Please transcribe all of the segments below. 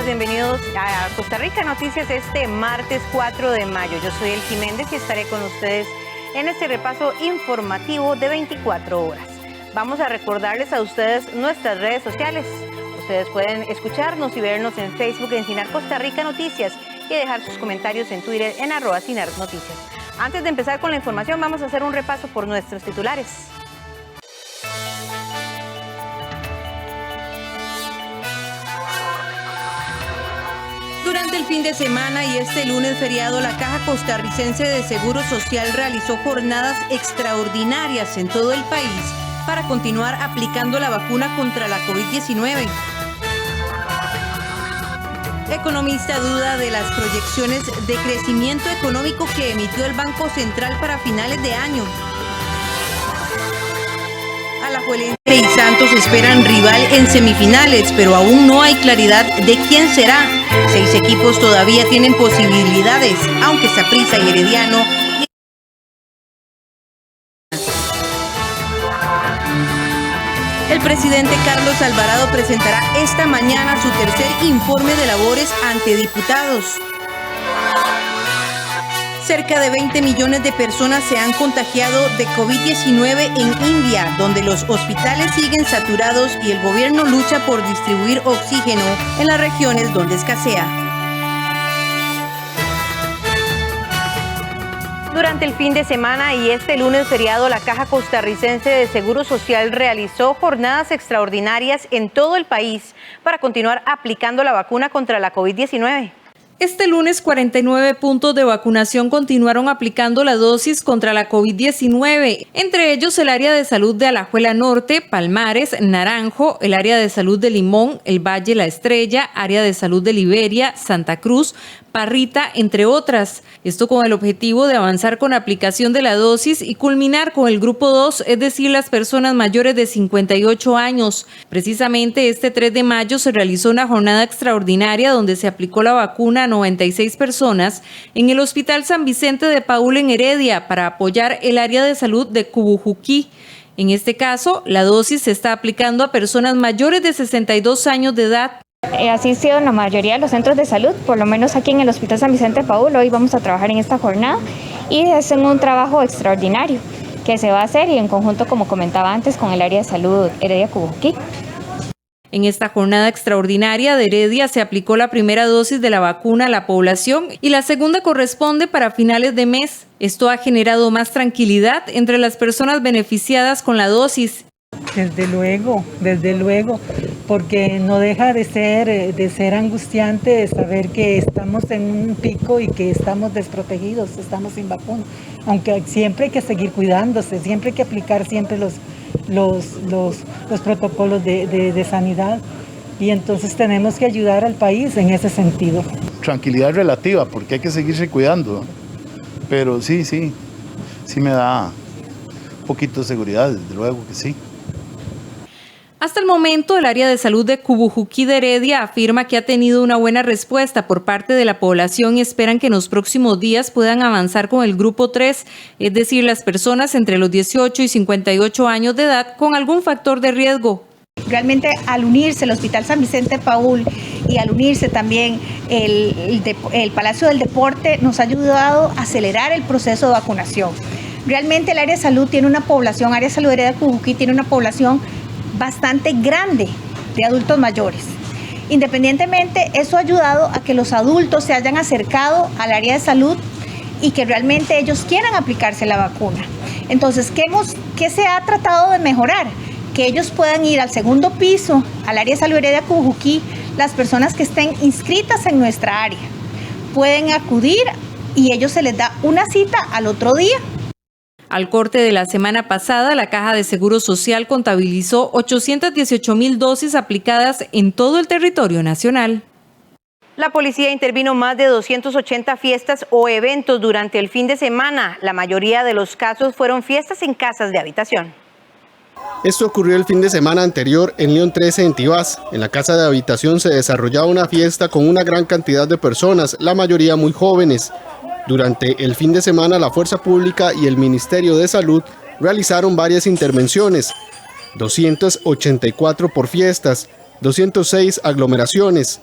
bienvenidos a Costa Rica Noticias este martes 4 de mayo. Yo soy Elki Méndez y estaré con ustedes en este repaso informativo de 24 horas. Vamos a recordarles a ustedes nuestras redes sociales. Ustedes pueden escucharnos y vernos en Facebook en Cinar Costa Rica Noticias y dejar sus comentarios en Twitter en @CinarNoticias. Antes de empezar con la información, vamos a hacer un repaso por nuestros titulares. Durante el fin de semana y este lunes feriado, la Caja Costarricense de Seguro Social realizó jornadas extraordinarias en todo el país para continuar aplicando la vacuna contra la COVID-19. Economista duda de las proyecciones de crecimiento económico que emitió el Banco Central para finales de año. Alajuelense y Santos esperan rival en semifinales, pero aún no hay claridad de quién será. 6 equipos todavía tienen posibilidades, aunque Saprissa y Herediano. El presidente Carlos Alvarado presentará esta mañana su tercer informe de labores ante diputados. Cerca de 20 millones de personas se han contagiado de COVID-19 en India, donde los hospitales siguen saturados y el gobierno lucha por distribuir oxígeno en las regiones donde escasea. Durante el fin de semana y este lunes feriado, la Caja Costarricense de Seguro Social realizó jornadas extraordinarias en todo el país para continuar aplicando la vacuna contra la COVID-19. Este lunes, 49 puntos de vacunación continuaron aplicando la dosis contra la COVID-19, entre ellos el área de salud de Alajuela Norte, Palmares, Naranjo, el área de salud de Limón, el Valle La Estrella, área de salud de Liberia, Santa Cruz, Parrita, entre otras. Esto con el objetivo de avanzar con la aplicación de la dosis y culminar con el grupo 2, es decir, las personas mayores de 58 años. Precisamente este 3 de mayo se realizó una jornada extraordinaria donde se aplicó la vacuna a 96 personas en el Hospital San Vicente de Paúl en Heredia para apoyar el área de salud de Cubujuquí. En este caso, la dosis se está aplicando a personas mayores de 62 años de edad. He asistido en la mayoría de los centros de salud, por lo menos aquí en el Hospital San Vicente de Paúl. Hoy vamos a trabajar en esta jornada y es un trabajo extraordinario que se va a hacer y en conjunto, como comentaba antes, con el área de salud Heredia Cubujuquí. En esta jornada extraordinaria de Heredia se aplicó la primera dosis de la vacuna a la población y la segunda corresponde para finales de mes. Esto ha generado más tranquilidad entre las personas beneficiadas con la dosis. Desde luego, porque no deja de ser angustiante saber que estamos en un pico y que estamos desprotegidos, estamos sin vacuna. Aunque siempre hay que seguir cuidándose, siempre hay que aplicar siempre los protocolos de sanidad, y entonces tenemos que ayudar al país en ese sentido. Tranquilidad relativa, porque hay que seguirse cuidando, pero sí me da un poquito de seguridad, desde luego que sí. Hasta el momento, el área de salud de Cubujuquí de Heredia afirma que ha tenido una buena respuesta por parte de la población y esperan que en los próximos días puedan avanzar con el grupo 3, es decir, las personas entre los 18 y 58 años de edad con algún factor de riesgo. Realmente al unirse el Hospital San Vicente de Paúl y al unirse también el Palacio del Deporte nos ha ayudado a acelerar el proceso de vacunación. Realmente el área de salud tiene una población, área de salud de Cubujuquí tiene una población bastante grande de adultos mayores. Independientemente, eso ha ayudado a que los adultos se hayan acercado al área de salud y que realmente ellos quieran aplicarse la vacuna. Entonces, ¿qué se ha tratado de mejorar? Que ellos puedan ir al segundo piso, al área de salud de Cubujuquí, las personas que estén inscritas en nuestra área pueden acudir y ellos se les da una cita al otro día. Al corte de la semana pasada, la Caja de Seguro Social contabilizó 818,000 dosis aplicadas en todo el territorio nacional. La policía intervino más de 280 fiestas o eventos durante el fin de semana. La mayoría de los casos fueron fiestas en casas de habitación. Esto ocurrió el fin de semana anterior en León 13 en Tibás. En la casa de habitación se desarrollaba una fiesta con una gran cantidad de personas, la mayoría muy jóvenes. Durante el fin de semana, la Fuerza Pública y el Ministerio de Salud realizaron varias intervenciones, 284 por fiestas, 206 aglomeraciones,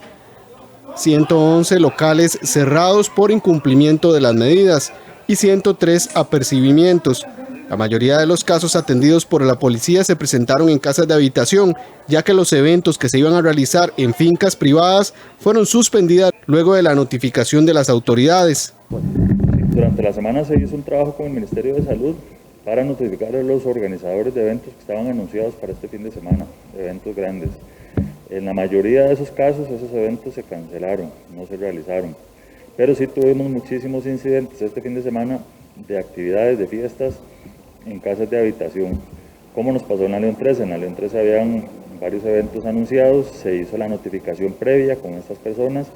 111 locales cerrados por incumplimiento de las medidas y 103 apercibimientos. La mayoría de los casos atendidos por la policía se presentaron en casas de habitación, ya que los eventos que se iban a realizar en fincas privadas fueron suspendidas luego de la notificación de las autoridades. Durante la semana se hizo un trabajo con el Ministerio de Salud para notificar a los organizadores de eventos que estaban anunciados para este fin de semana, eventos grandes. En la mayoría de esos casos, esos eventos se cancelaron, no se realizaron. Pero sí tuvimos muchísimos incidentes este fin de semana de actividades, de fiestas en casas de habitación. Como nos pasó en la León 13, en la León 13 habían varios eventos anunciados, se hizo la notificación previa con estas personas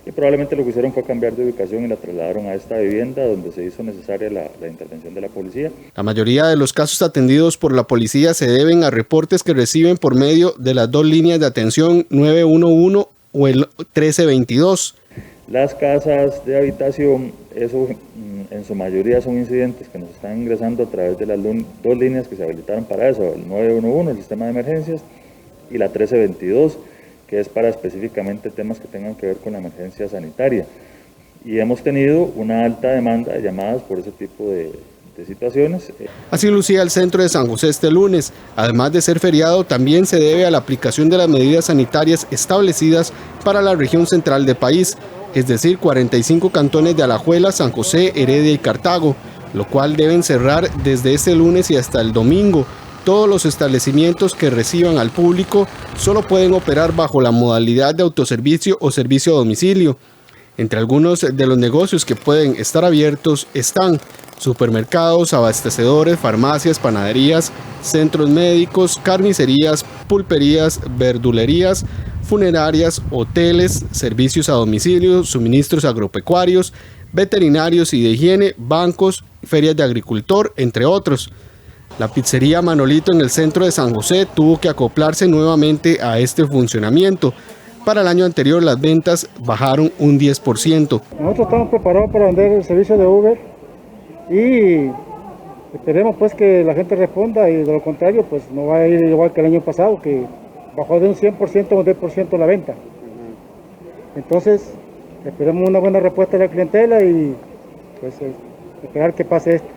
y probablemente lo que hicieron fue cambiar de ubicación y la trasladaron a esta vivienda donde se hizo necesaria la intervención de la policía. La mayoría de los casos atendidos por la policía se deben a reportes que reciben por medio de las dos líneas de atención 911 o el 1322. Las casas de habitación, eso en su mayoría son incidentes que nos están ingresando a través de las dos líneas que se habilitaron para eso, el 911, el sistema de emergencias, y la 1322, que es para específicamente temas que tengan que ver con la emergencia sanitaria. Y hemos tenido una alta demanda de llamadas por ese tipo de situaciones. Así lucía el centro de San José este lunes. Además de ser feriado, también se debe a la aplicación de las medidas sanitarias establecidas para la región central del país, es decir, 45 cantones de Alajuela, San José, Heredia y Cartago, lo cual deben cerrar desde este lunes y hasta el domingo. Todos los establecimientos que reciban al público solo pueden operar bajo la modalidad de autoservicio o servicio a domicilio. Entre algunos de los negocios que pueden estar abiertos están supermercados, abastecedores, farmacias, panaderías, centros médicos, carnicerías, pulperías, verdulerías, funerarias, hoteles, servicios a domicilio, suministros agropecuarios, veterinarios y de higiene, bancos, ferias de agricultor, entre otros. La pizzería Manolito en el centro de San José tuvo que acoplarse nuevamente a este funcionamiento. Para el año anterior las ventas bajaron un 10%. Nosotros estamos preparados para vender el servicio de Uber y esperemos pues que la gente responda, y de lo contrario pues no va a ir igual que el año pasado, que bajó de un 100% a un 10% la venta. Entonces esperemos una buena respuesta de la clientela y pues esperar que pase esto.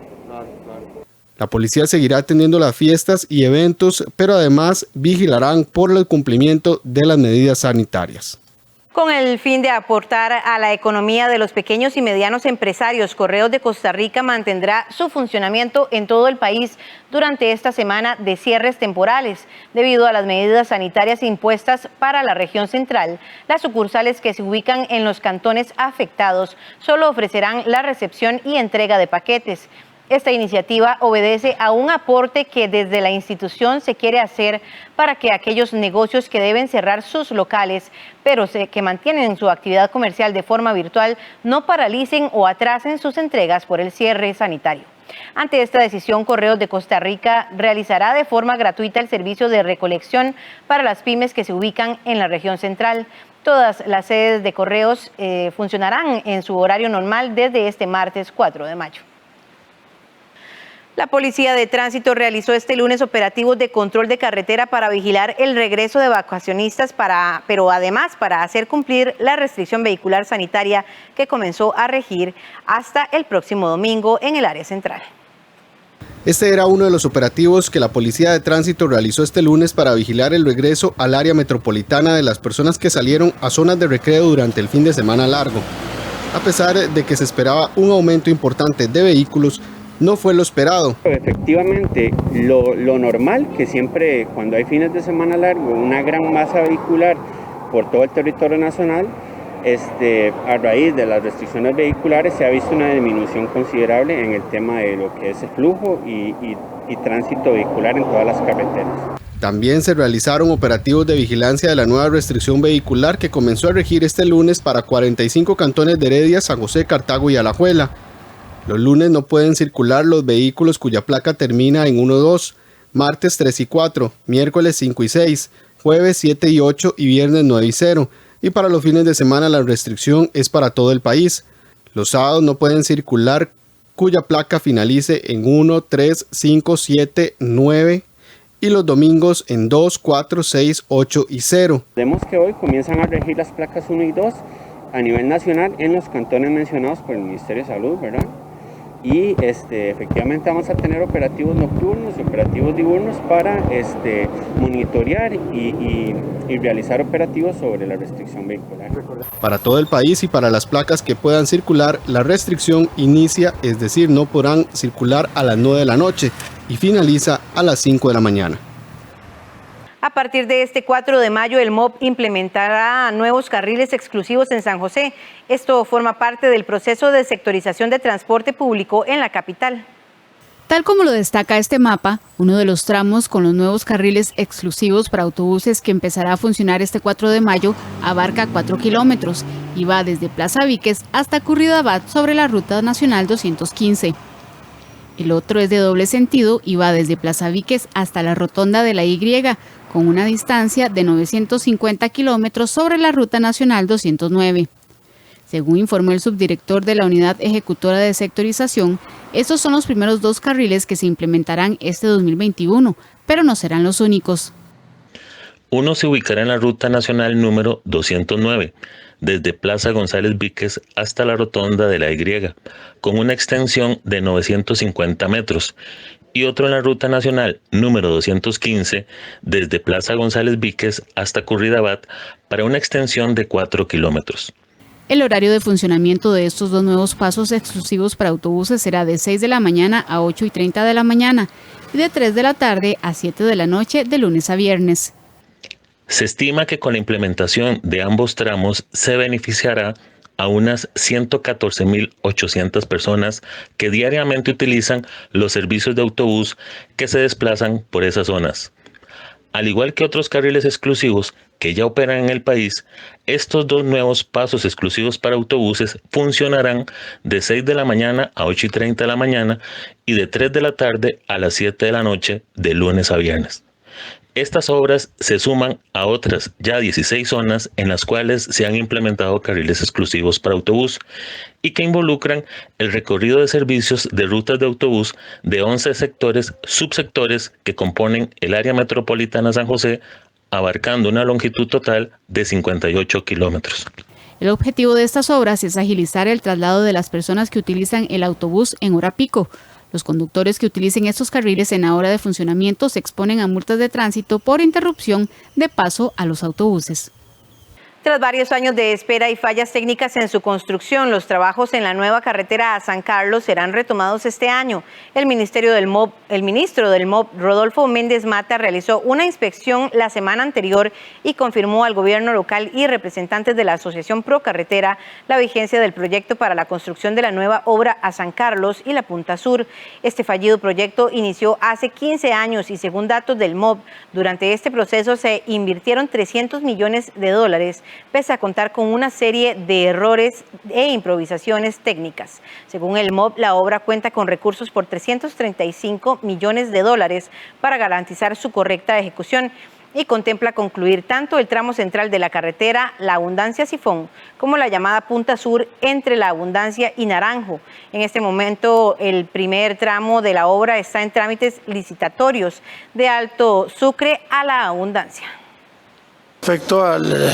La policía seguirá atendiendo las fiestas y eventos, pero además vigilarán por el cumplimiento de las medidas sanitarias. Con el fin de aportar a la economía de los pequeños y medianos empresarios, Correos de Costa Rica mantendrá su funcionamiento en todo el país durante esta semana de cierres temporales. Debido a las medidas sanitarias impuestas para la región central, las sucursales que se ubican en los cantones afectados solo ofrecerán la recepción y entrega de paquetes. Esta iniciativa obedece a un aporte que desde la institución se quiere hacer para que aquellos negocios que deben cerrar sus locales, pero que mantienen su actividad comercial de forma virtual, no paralicen o atrasen sus entregas por el cierre sanitario. Ante esta decisión, Correos de Costa Rica realizará de forma gratuita el servicio de recolección para las pymes que se ubican en la región central. Todas las sedes de Correos funcionarán en su horario normal desde este martes 4 de mayo. La Policía de Tránsito realizó este lunes operativos de control de carretera para vigilar el regreso de vacacionistas, pero además para hacer cumplir la restricción vehicular sanitaria que comenzó a regir hasta el próximo domingo en el área central. Este era uno de los operativos que la Policía de Tránsito realizó este lunes para vigilar el regreso al área metropolitana de las personas que salieron a zonas de recreo durante el fin de semana largo. A pesar de que se esperaba un aumento importante de vehículos, no fue lo esperado. Efectivamente, lo normal, que siempre cuando hay fines de semana largo, una gran masa vehicular por todo el territorio nacional, a raíz de las restricciones vehiculares se ha visto una disminución considerable en el tema de lo que es el flujo y tránsito vehicular en todas las carreteras. También se realizaron operativos de vigilancia de la nueva restricción vehicular que comenzó a regir este lunes para 45 cantones de Heredia, San José, Cartago y Alajuela. Los lunes no pueden circular los vehículos cuya placa termina en 1-2, martes 3 y 4, miércoles 5 y 6, jueves 7 y 8 y viernes 9 y 0. Y para los fines de semana la restricción es para todo el país. Los sábados no pueden circular cuya placa finalice en 1, 3, 5, 7, 9 y los domingos en 2, 4, 6, 8 y 0. Vemos que hoy comienzan a regir las placas 1 y 2 a nivel nacional en los cantones mencionados por el Ministerio de Salud, ¿verdad? Y efectivamente vamos a tener operativos nocturnos, operativos diurnos para monitorear y realizar operativos sobre la restricción vehicular. Para todo el país y para las placas que puedan circular, la restricción inicia, es decir, no podrán circular a las 9 de la noche y finaliza a las 5 de la mañana. A partir de este 4 de mayo, el MOB implementará nuevos carriles exclusivos en San José. Esto forma parte del proceso de sectorización de transporte público en la capital. Tal como lo destaca este mapa, uno de los tramos con los nuevos carriles exclusivos para autobuses que empezará a funcionar este 4 de mayo abarca 4 kilómetros y va desde Plaza Víquez hasta Curridabat sobre la Ruta Nacional 215. El otro es de doble sentido y va desde Plaza Víquez hasta la Rotonda de la Y, con una distancia de 950 kilómetros sobre la Ruta Nacional 209. Según informó el subdirector de la Unidad Ejecutora de Sectorización, estos son los primeros 2 carriles que se implementarán este 2021, pero no serán los únicos. Uno se ubicará en la Ruta Nacional número 209, desde Plaza González Víquez hasta la Rotonda de la Y, con una extensión de 950 metros, y otro en la Ruta Nacional número 215, desde Plaza González Víquez hasta Curridabat, para una extensión de 4 kilómetros. El horario de funcionamiento de estos 2 nuevos pasos exclusivos para autobuses será de 6 de la mañana a 8:30 de la mañana y de 3 de la tarde a 7 de la noche de lunes a viernes. Se estima que con la implementación de ambos tramos se beneficiará a unas 114.800 personas que diariamente utilizan los servicios de autobús que se desplazan por esas zonas. Al igual que otros carriles exclusivos que ya operan en el país, estos 2 nuevos pasos exclusivos para autobuses funcionarán de 6 de la mañana a 8:30 de la mañana y de 3 de la tarde a las 7 de la noche de lunes a viernes. Estas obras se suman a otras ya 16 zonas en las cuales se han implementado carriles exclusivos para autobús y que involucran el recorrido de servicios de rutas de autobús de 11 subsectores que componen el área metropolitana San José, abarcando una longitud total de 58 kilómetros. El objetivo de estas obras es agilizar el traslado de las personas que utilizan el autobús en hora pico. Los conductores que utilicen estos carriles en la hora de funcionamiento se exponen a multas de tránsito por interrupción de paso a los autobuses. Tras varios años de espera y fallas técnicas en su construcción, los trabajos en la nueva carretera a San Carlos serán retomados este año. El ministro del MOB, Rodolfo Méndez Mata, realizó una inspección la semana anterior y confirmó al gobierno local y representantes de la Asociación Pro Carretera la vigencia del proyecto para la construcción de la nueva obra a San Carlos y la Punta Sur. Este fallido proyecto inició hace 15 años y según datos del MOB, durante este proceso se invirtieron $300 millones, pese a contar con una serie de errores e improvisaciones técnicas. Según el MOB, la obra cuenta con recursos por $335 millones para garantizar su correcta ejecución y contempla concluir tanto el tramo central de la carretera La Abundancia-Sifón como la llamada Punta Sur entre La Abundancia y Naranjo. En este momento, el primer tramo de la obra está en trámites licitatorios de Alto Sucre a La Abundancia. Respecto a la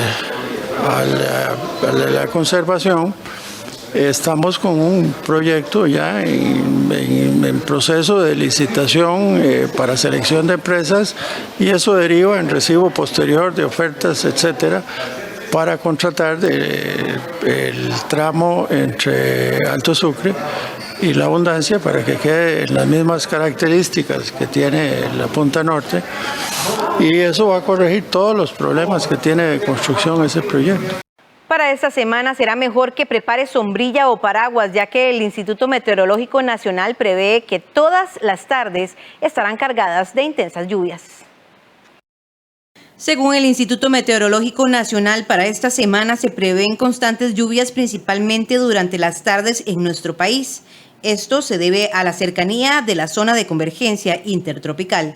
conservación, estamos con un proyecto ya en proceso de licitación para selección de empresas y eso deriva en recibo posterior de ofertas, etcétera, para contratar el tramo entre Alto Sucre y La Abundancia para que quede en las mismas características que tiene la Punta Norte y eso va a corregir todos los problemas que tiene de construcción ese proyecto. Para esta semana será mejor que prepare sombrilla o paraguas, ya que el Instituto Meteorológico Nacional prevé que todas las tardes estarán cargadas de intensas lluvias. Según el Instituto Meteorológico Nacional, para esta semana se prevén constantes lluvias principalmente durante las tardes en nuestro país. Esto se debe a la cercanía de la zona de convergencia intertropical.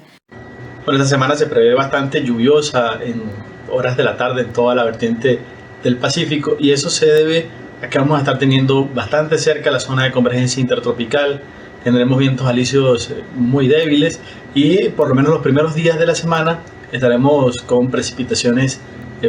Bueno, esta semana se prevé bastante lluviosa en horas de la tarde en toda la vertiente del Pacífico y eso se debe a que vamos a estar teniendo bastante cerca la zona de convergencia intertropical. Tendremos vientos alisios muy débiles y por lo menos los primeros días de la semana estaremos con precipitaciones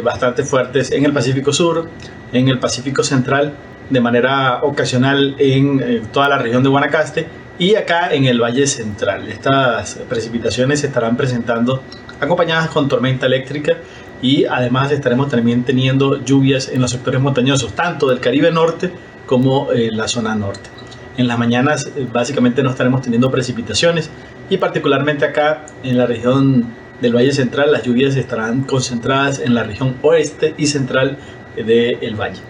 bastante fuertes en el Pacífico Sur, en el Pacífico Central, de manera ocasional en toda la región de Guanacaste y acá en el Valle Central. Estas precipitaciones se estarán presentando acompañadas con tormenta eléctrica y además estaremos también teniendo lluvias en los sectores montañosos, tanto del Caribe Norte como la zona norte. En las mañanas básicamente no estaremos teniendo precipitaciones y particularmente acá en la región del Valle Central las lluvias estarán concentradas en la región oeste y central del valle.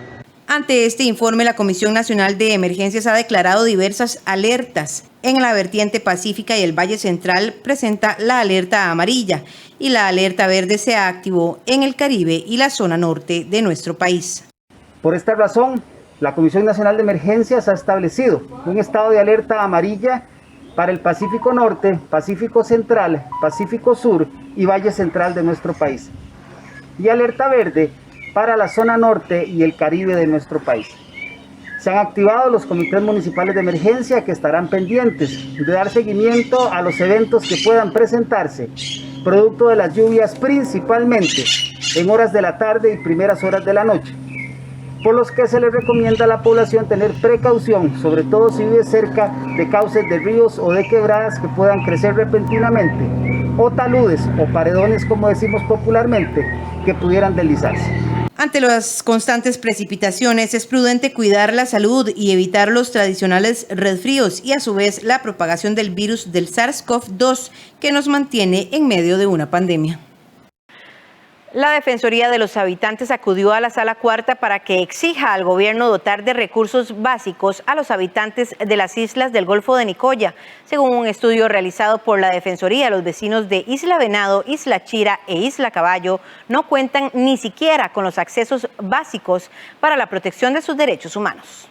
Ante este informe, la Comisión Nacional de Emergencias ha declarado diversas alertas. En la vertiente pacífica y el Valle Central presenta la alerta amarilla y la alerta verde se activó en el Caribe y la zona norte de nuestro país. Por esta razón, la Comisión Nacional de Emergencias ha establecido un estado de alerta amarilla para el Pacífico Norte, Pacífico Central, Pacífico Sur y Valle Central de nuestro país. Y alerta verde para la zona norte y el Caribe de nuestro país. Se han activado los comités municipales de emergencia que estarán pendientes de dar seguimiento a los eventos que puedan presentarse, producto de las lluvias principalmente en horas de la tarde y primeras horas de la noche, por los que se les recomienda a la población tener precaución, sobre todo si vive cerca de cauces de ríos o de quebradas que puedan crecer repentinamente, o taludes o paredones, como decimos popularmente, que pudieran deslizarse. Ante las constantes precipitaciones es prudente cuidar la salud y evitar los tradicionales resfríos y a su vez la propagación del virus del SARS-CoV-2 que nos mantiene en medio de una pandemia. La Defensoría de los Habitantes acudió a la Sala Cuarta para que exija al gobierno dotar de recursos básicos a los habitantes de las islas del Golfo de Nicoya. Según un estudio realizado por la Defensoría, los vecinos de Isla Venado, Isla Chira e Isla Caballo no cuentan ni siquiera con los accesos básicos para la protección de sus derechos humanos.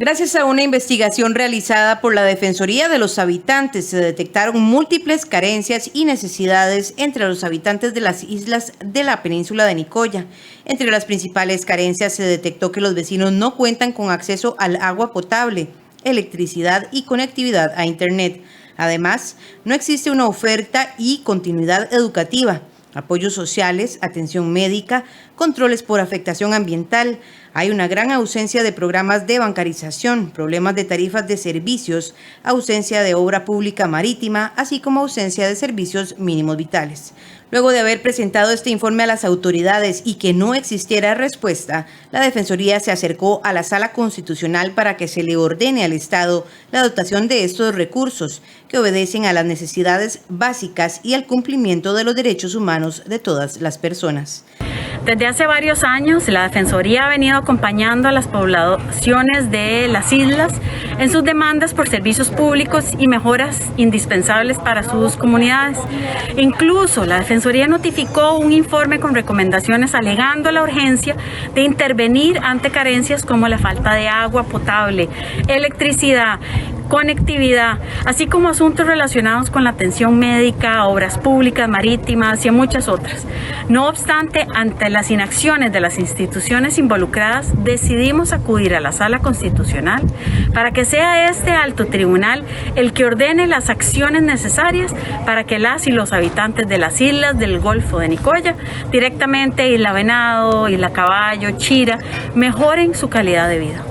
Gracias a una investigación realizada por la Defensoría de los Habitantes, se detectaron múltiples carencias y necesidades entre los habitantes de las islas de la península de Nicoya. Entre las principales carencias se detectó que los vecinos no cuentan con acceso al agua potable, electricidad y conectividad a Internet. Además, no existe una oferta y continuidad educativa, apoyos sociales, atención médica, controles por afectación ambiental. Hay una gran ausencia de programas de bancarización, problemas de tarifas de servicios, ausencia de obra pública marítima, así como ausencia de servicios mínimos vitales. Luego de haber presentado este informe a las autoridades y que no existiera respuesta, la Defensoría se acercó a la Sala Constitucional para que se le ordene al Estado la dotación de estos recursos que obedecen a las necesidades básicas y al cumplimiento de los derechos humanos de todas las personas. Desde hace varios años, la Defensoría ha venido acompañando a las poblaciones de las islas en sus demandas por servicios públicos y mejoras indispensables para sus comunidades. Incluso la Defensoría notificó un informe con recomendaciones alegando la urgencia de intervenir ante carencias como la falta de agua potable, electricidad, conectividad, así como asuntos relacionados con la atención médica, obras públicas, marítimas y muchas otras. No obstante, ante las inacciones de las instituciones involucradas, decidimos acudir a la Sala Constitucional para que sea este alto tribunal el que ordene las acciones necesarias para que las y los habitantes de las islas del Golfo de Nicoya, directamente Isla Venado, Isla Caballo, Chira, mejoren su calidad de vida.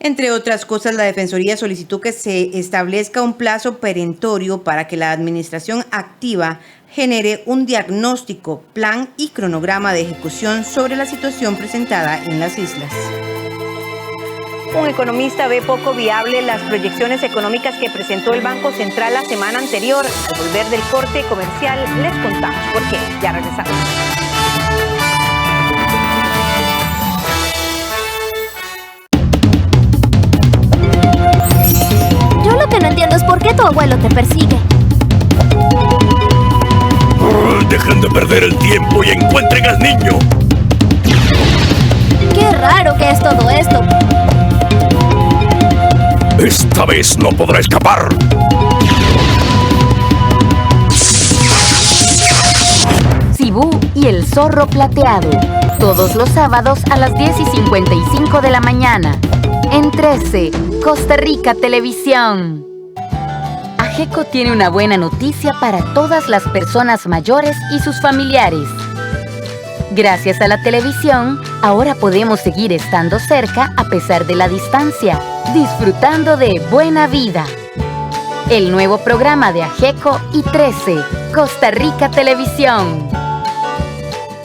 Entre otras cosas, la Defensoría solicitó que se establezca un plazo perentorio para que la administración activa genere un diagnóstico, plan y cronograma de ejecución sobre la situación presentada en las islas. Un economista ve poco viable las proyecciones económicas que presentó el Banco Central la semana anterior. Al volver del corte comercial, les contamos por qué. Ya regresamos. Lo que no entiendo es por qué tu abuelo te persigue. Dejen de perder el tiempo y encuentren al niño. Qué raro que es todo esto. Esta vez no podrá escapar. Cibú y el zorro plateado. Todos los sábados a las 10:55 de la mañana. En 13, Costa Rica Televisión. Ageco tiene una buena noticia para todas las personas mayores y sus familiares. Gracias a la televisión, ahora podemos seguir estando cerca a pesar de la distancia, disfrutando de Buena Vida. El nuevo programa de AGECO y 13, Costa Rica Televisión.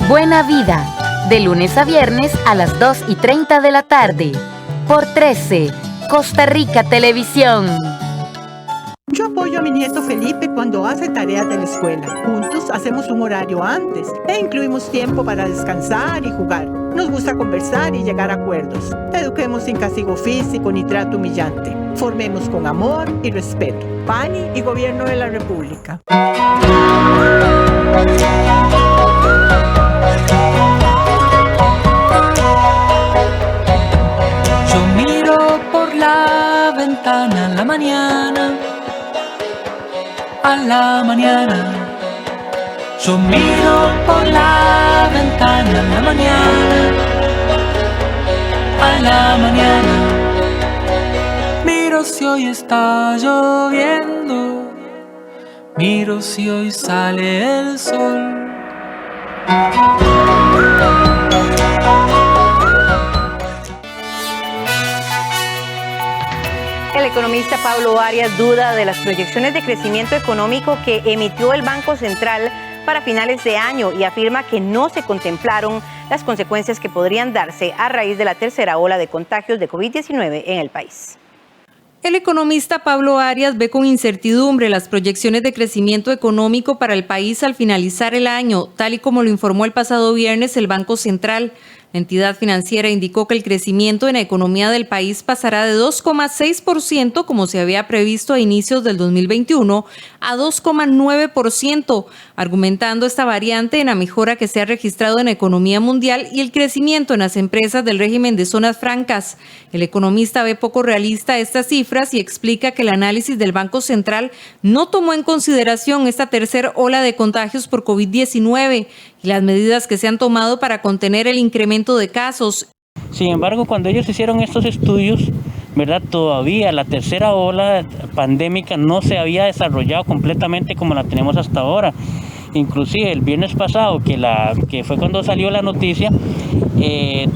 Buena Vida, de lunes a viernes a las 2:30 de la tarde, por 13, Costa Rica Televisión. Yo apoyo a mi nieto Felipe cuando hace tareas de la escuela. Juntos hacemos un horario antes e incluimos tiempo para descansar y jugar. Nos gusta conversar y llegar a acuerdos. Eduquemos sin castigo físico ni trato humillante. Formemos con amor y respeto. PANI y Gobierno de la República. Yo miro por la ventana en la mañana. A la mañana, yo miro por la ventana en la mañana, a la mañana, miro si hoy está lloviendo, miro si hoy sale el sol. El economista Pablo Arias duda de las proyecciones de crecimiento económico que emitió el Banco Central para finales de año y afirma que no se contemplaron las consecuencias que podrían darse a raíz de la tercera ola de contagios de COVID-19 en el país. El economista Pablo Arias ve con incertidumbre las proyecciones de crecimiento económico para el país al finalizar el año, tal y como lo informó el pasado viernes el Banco Central. La entidad financiera indicó que el crecimiento en la economía del país pasará de 2,6%, como se había previsto a inicios del 2021, a 2,9%, argumentando esta variante en la mejora que se ha registrado en la economía mundial y el crecimiento en las empresas del régimen de zonas francas. El economista ve poco realista estas cifras y explica que el análisis del Banco Central no tomó en consideración esta tercera ola de contagios por COVID-19 y las medidas que se han tomado para contener el incremento de casos. Sin embargo, cuando ellos hicieron estos estudios, ¿verdad? Todavía la tercera ola pandémica no se había desarrollado completamente como la tenemos hasta ahora. Inclusive el viernes pasado, que fue cuando salió la noticia,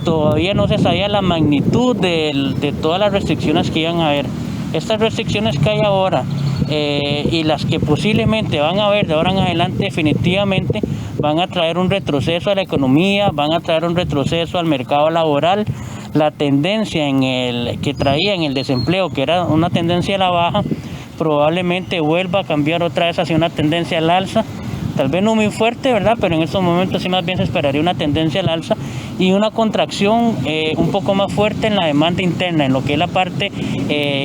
todavía no se sabía la magnitud de todas las restricciones que iban a haber. Estas restricciones que hay ahora y las que posiblemente van a haber de ahora en adelante definitivamente van a traer un retroceso a la economía, van a traer un retroceso al mercado laboral. La tendencia que traía en el desempleo, que era una tendencia a la baja, probablemente vuelva a cambiar otra vez hacia una tendencia al alza. Tal vez no muy fuerte, ¿verdad? Pero en estos momentos sí más bien se esperaría una tendencia al alza y una contracción un poco más fuerte en la demanda interna, en lo que es la parte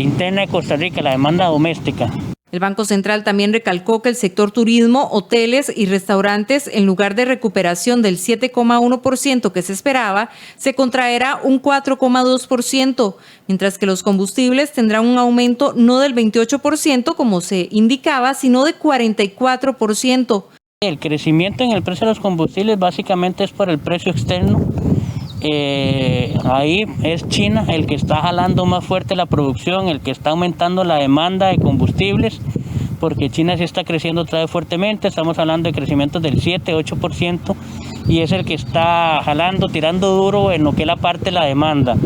interna de Costa Rica, la demanda doméstica. El Banco Central también recalcó que el sector turismo, hoteles y restaurantes, en lugar de recuperación del 7,1% que se esperaba, se contraerá un 4,2%, mientras que los combustibles tendrán un aumento no del 28% como se indicaba, sino de 44%. El crecimiento en el precio de los combustibles básicamente es por el precio externo. Ahí es China el que está jalando más fuerte la producción, el que está aumentando la demanda de combustibles, porque China sí está creciendo otra vez fuertemente, estamos hablando de crecimientos del 7-8%, y es el que está jalando, tirando duro en lo que es la parte de la demanda.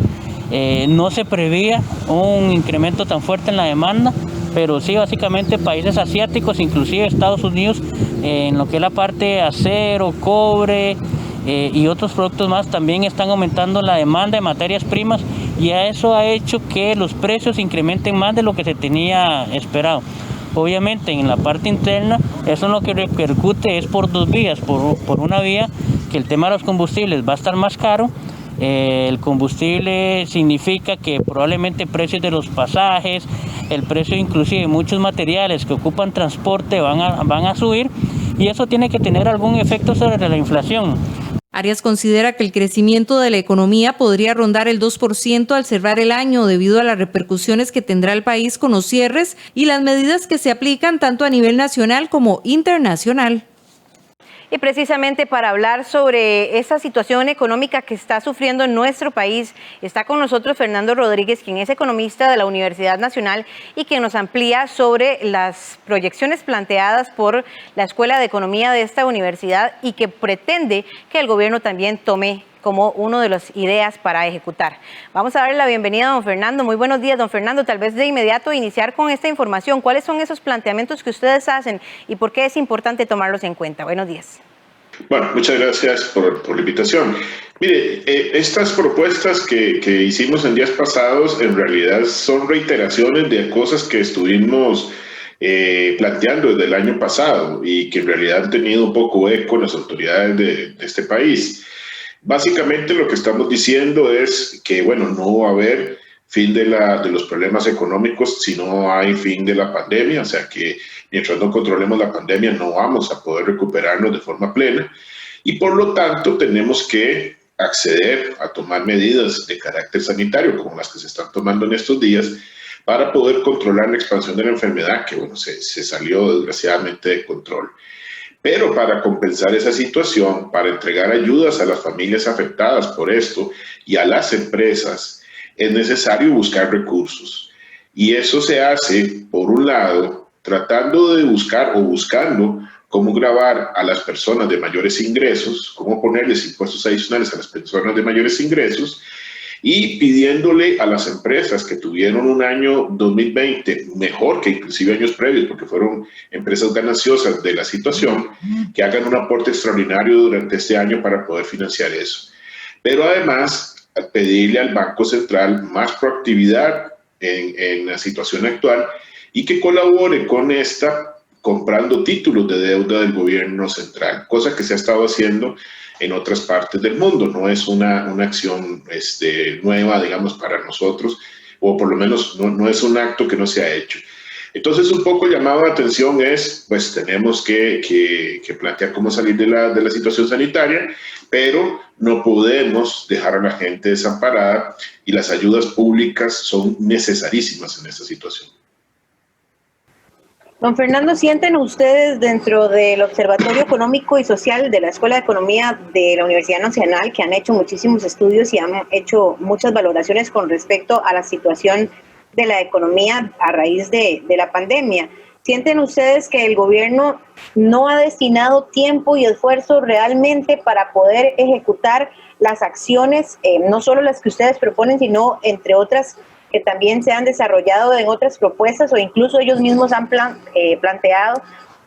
No se prevía un incremento tan fuerte en la demanda, pero sí básicamente países asiáticos, inclusive Estados Unidos, en lo que es la parte de acero, cobre y otros productos más, también están aumentando la demanda de materias primas y a eso ha hecho que los precios incrementen más de lo que se tenía esperado. Obviamente en la parte interna eso lo que repercute es por dos vías, por una vía que el tema de los combustibles va a estar más caro. El combustible significa que probablemente precios de los pasajes, el precio inclusive de muchos materiales que ocupan transporte van a subir y eso tiene que tener algún efecto sobre la inflación. Arias considera que el crecimiento de la economía podría rondar el 2% al cerrar el año debido a las repercusiones que tendrá el país con los cierres y las medidas que se aplican tanto a nivel nacional como internacional. Y precisamente para hablar sobre esa situación económica que está sufriendo nuestro país, está con nosotros Fernando Rodríguez, quien es economista de la Universidad Nacional y quien nos amplía sobre las proyecciones planteadas por la Escuela de Economía de esta universidad y que pretende que el gobierno también tome como una de las ideas para ejecutar. Vamos a darle la bienvenida a don Fernando. Muy buenos días, don Fernando. Tal vez de inmediato iniciar con esta información. ¿Cuáles son esos planteamientos que ustedes hacen y por qué es importante tomarlos en cuenta? Buenos días. Bueno, muchas gracias por la invitación. Mire, estas propuestas que hicimos en días pasados en realidad son reiteraciones de cosas que estuvimos planteando desde el año pasado y que en realidad han tenido un poco eco en las autoridades de este país. Básicamente lo que estamos diciendo es que, bueno, no va a haber fin de los problemas económicos si no hay fin de la pandemia, o sea que mientras no controlemos la pandemia no vamos a poder recuperarnos de forma plena y por lo tanto tenemos que acceder a tomar medidas de carácter sanitario como las que se están tomando en estos días para poder controlar la expansión de la enfermedad que, bueno, se salió desgraciadamente de control. Pero para compensar esa situación, para entregar ayudas a las familias afectadas por esto y a las empresas, es necesario buscar recursos. Y eso se hace, por un lado, tratando de buscar o buscando cómo gravar a las personas de mayores ingresos, cómo ponerles impuestos adicionales a las personas de mayores ingresos, y pidiéndole a las empresas que tuvieron un año 2020 mejor que inclusive años previos, porque fueron empresas gananciosas de la situación, que hagan un aporte extraordinario durante este año para poder financiar eso. Pero además, pedirle al Banco Central más proactividad en la situación actual y que colabore con esta comprando títulos de deuda del gobierno central, cosa que se ha estado haciendo en otras partes del mundo. No es una acción nueva, digamos, para nosotros, o por lo menos no es un acto que no se ha hecho. Entonces, un poco el llamado de atención es, pues tenemos que plantear cómo salir de la situación sanitaria, pero no podemos dejar a la gente desamparada y las ayudas públicas son necesarísimas en esta situación. Don Fernando, ¿sienten ustedes dentro del Observatorio Económico y Social de la Escuela de Economía de la Universidad Nacional, que han hecho muchísimos estudios y han hecho muchas valoraciones con respecto a la situación de la economía a raíz de la pandemia? ¿Sienten ustedes que el gobierno no ha destinado tiempo y esfuerzo realmente para poder ejecutar las acciones, no solo las que ustedes proponen, sino entre otras que también se han desarrollado en otras propuestas o incluso ellos mismos han planteado?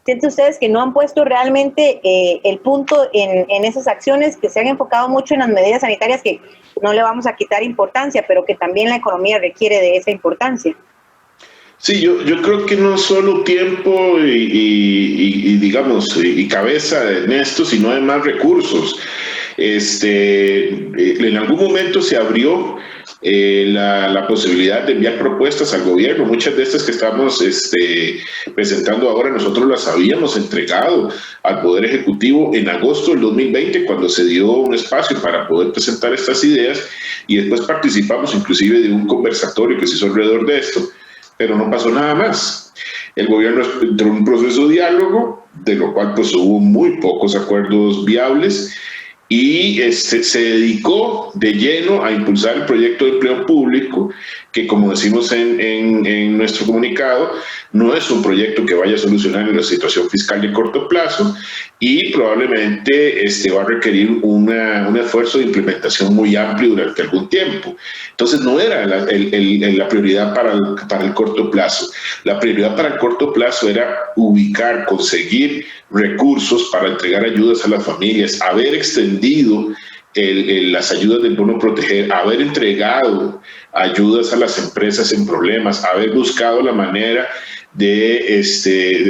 ¿Sienten ustedes que no han puesto realmente el punto en esas acciones, que se han enfocado mucho en las medidas sanitarias, que no le vamos a quitar importancia, pero que también la economía requiere de esa importancia? Sí, yo creo que no solo tiempo y cabeza en esto, sino además recursos. En algún momento se abrió la posibilidad de enviar propuestas al gobierno. Muchas de estas que estamos presentando ahora nosotros las habíamos entregado al Poder Ejecutivo en agosto del 2020, cuando se dio un espacio para poder presentar estas ideas, y después participamos inclusive de un conversatorio que se hizo alrededor de esto, pero no pasó nada más. El gobierno entró en un proceso de diálogo, de lo cual pues hubo muy pocos acuerdos viables, y se dedicó de lleno a impulsar el proyecto de empleo público, que, como decimos en nuestro comunicado, no es un proyecto que vaya a solucionar la situación fiscal de corto plazo y probablemente va a requerir un esfuerzo de implementación muy amplio durante algún tiempo. Entonces no era la prioridad para el corto plazo. La prioridad para el corto plazo era ubicar, conseguir recursos para entregar ayudas a las familias, haber extendido las ayudas del bono proteger, haber entregado ayudas a las empresas en problemas, haber buscado la manera de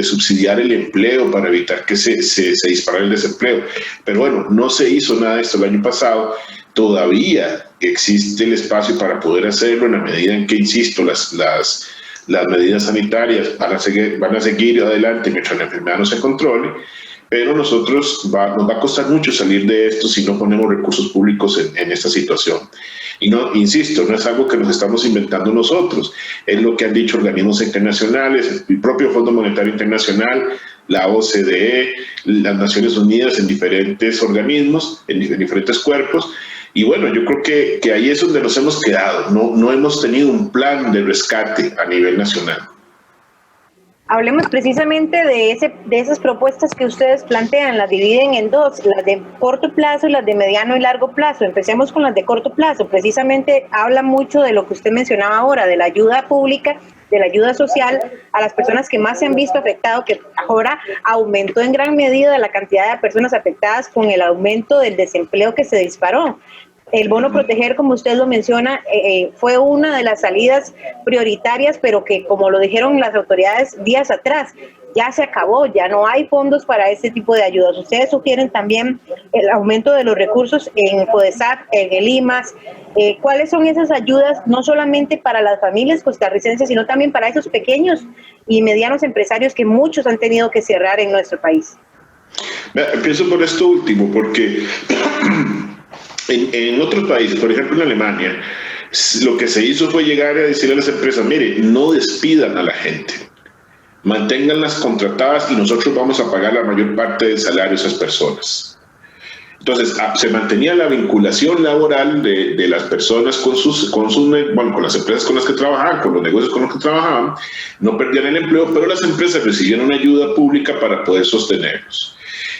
subsidiar el empleo para evitar que se disparara el desempleo. Pero bueno, no se hizo nada de esto el año pasado. Todavía existe el espacio para poder hacerlo en la medida en que, insisto, las medidas sanitarias van a seguir adelante mientras la enfermedad no se controle. Pero nos va a costar mucho salir de esto si no ponemos recursos públicos en esta situación. Y no, insisto, no es algo que nos estamos inventando nosotros, es lo que han dicho organismos internacionales, el propio Fondo Monetario Internacional la OCDE, las Naciones Unidas en diferentes organismos, en diferentes cuerpos. Y bueno, yo creo que ahí es donde nos hemos quedado. No hemos tenido un plan de rescate a nivel nacional. Hablemos precisamente de esas propuestas que ustedes plantean, las dividen en dos, las de corto plazo y las de mediano y largo plazo. Empecemos con las de corto plazo. Precisamente habla mucho de lo que usted mencionaba ahora, de la ayuda pública, de la ayuda social a las personas que más se han visto afectadas, que ahora aumentó en gran medida la cantidad de personas afectadas con el aumento del desempleo que se disparó. El bono proteger, como usted lo menciona, fue una de las salidas prioritarias, pero que, como lo dijeron las autoridades días atrás, ya se acabó, ya no hay fondos para este tipo de ayudas. Ustedes sugieren también el aumento de los recursos en FODESAT, en el IMAS. ¿Cuáles son esas ayudas, no solamente para las familias costarricenses, sino también para esos pequeños y medianos empresarios que muchos han tenido que cerrar en nuestro país? Empiezo por esto último, porque en otros países, por ejemplo en Alemania, lo que se hizo fue llegar a decirle a las empresas, mire, no despidan a la gente, manténganlas contratadas y nosotros vamos a pagar la mayor parte del salario a esas personas. Entonces, se mantenía la vinculación laboral de las personas con las empresas con las que trabajaban, con los negocios con los que trabajaban, no perdían el empleo, pero las empresas recibieron ayuda pública para poder sostenerlos.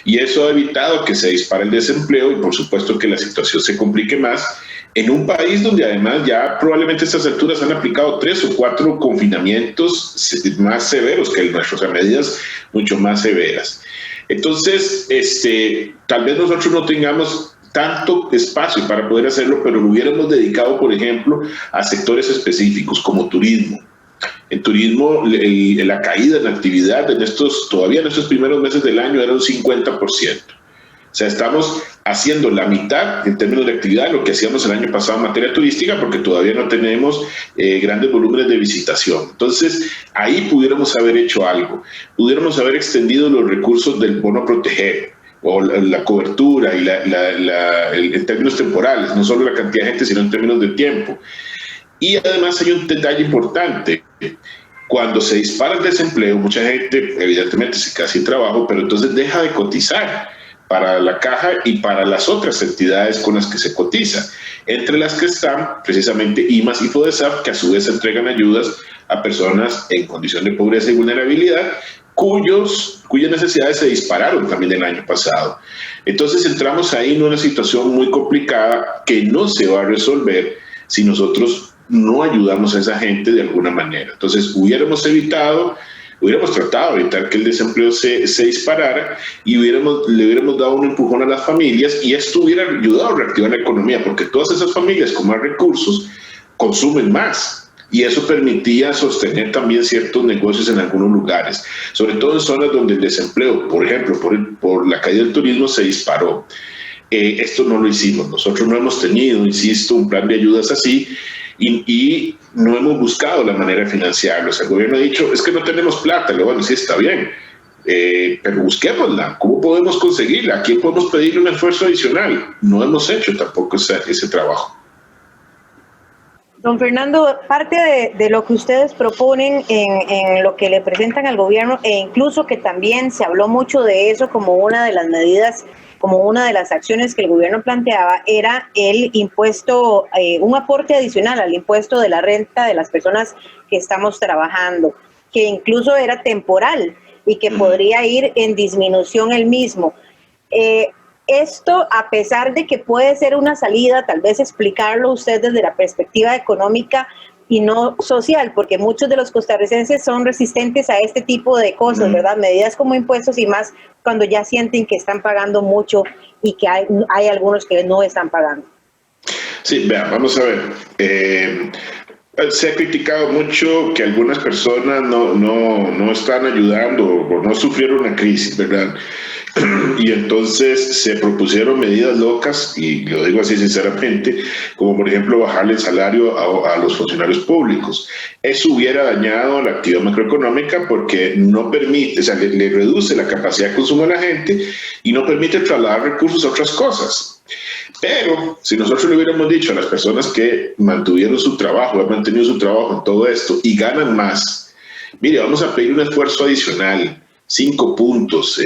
Y eso ha evitado que se dispare el desempleo y por supuesto que la situación se complique más en un país donde además ya probablemente a estas alturas han aplicado 3 o 4 confinamientos más severos que el nuestro, o sea, medidas mucho más severas. Entonces, tal vez nosotros no tengamos tanto espacio para poder hacerlo, pero lo hubiéramos dedicado, por ejemplo, a sectores específicos como turismo. En turismo, la caída en la actividad todavía en estos primeros meses del año era un 50%. O sea, estamos haciendo la mitad en términos de actividad de lo que hacíamos el año pasado en materia turística, porque todavía no tenemos grandes volúmenes de visitación. Entonces, ahí pudiéramos haber hecho algo. Pudiéramos haber extendido los recursos del bono proteger, o la cobertura y en términos temporales, no solo la cantidad de gente, sino en términos de tiempo. Y además hay un detalle importante. Cuando se dispara el desempleo, mucha gente evidentemente se queda sin trabajo, pero entonces deja de cotizar para la caja y para las otras entidades con las que se cotiza, entre las que están precisamente IMAS y FODESAT, que a su vez entregan ayudas a personas en condición de pobreza y vulnerabilidad, cuyas necesidades se dispararon también el año pasado. Entonces entramos ahí en una situación muy complicada que no se va a resolver si nosotros no ayudamos a esa gente de alguna manera. Entonces hubiéramos tratado de evitar que el desempleo se disparara y le hubiéramos dado un empujón a las familias, y esto hubiera ayudado a reactivar la economía, porque todas esas familias con más recursos consumen más, y eso permitía sostener también ciertos negocios en algunos lugares, sobre todo en zonas donde el desempleo, por ejemplo, por la caída del turismo, se disparó. Esto no lo hicimos, nosotros no hemos tenido, insisto, un plan de ayudas así, y no hemos buscado la manera de financiarlo. O sea, el gobierno ha dicho, es que no tenemos plata. Bueno, sí, está bien, pero busquémosla. ¿Cómo podemos conseguirla? ¿A quién podemos pedirle un esfuerzo adicional? No hemos hecho tampoco ese trabajo. Don Fernando, parte de lo que ustedes proponen en lo que le presentan al gobierno, e incluso que también se habló mucho de eso como una de las medidas, como una de las acciones que el gobierno planteaba, era el impuesto, un aporte adicional al impuesto de la renta de las personas que estamos trabajando, que incluso era temporal y que podría ir en disminución el mismo. Esto, a pesar de que puede ser una salida, tal vez explicarlo usted desde la perspectiva económica y no social, porque muchos de los costarricenses son resistentes a este tipo de cosas, ¿verdad? Medidas como impuestos y más cuando ya sienten que están pagando mucho y que hay algunos que no están pagando. Sí, vean, vamos a ver. Se ha criticado mucho que algunas personas no están ayudando o no sufrieron una crisis, ¿verdad? Y entonces se propusieron medidas locas, y lo digo así sinceramente, como por ejemplo bajarle el salario a los funcionarios públicos. Eso hubiera dañado la actividad macroeconómica porque no permite, o sea, le reduce la capacidad de consumo a la gente y no permite trasladar recursos a otras cosas. Pero si nosotros le hubiéramos dicho a las personas que mantuvieron su trabajo, han mantenido su trabajo en todo esto y ganan más, mire, vamos a pedir un esfuerzo adicional 5 puntos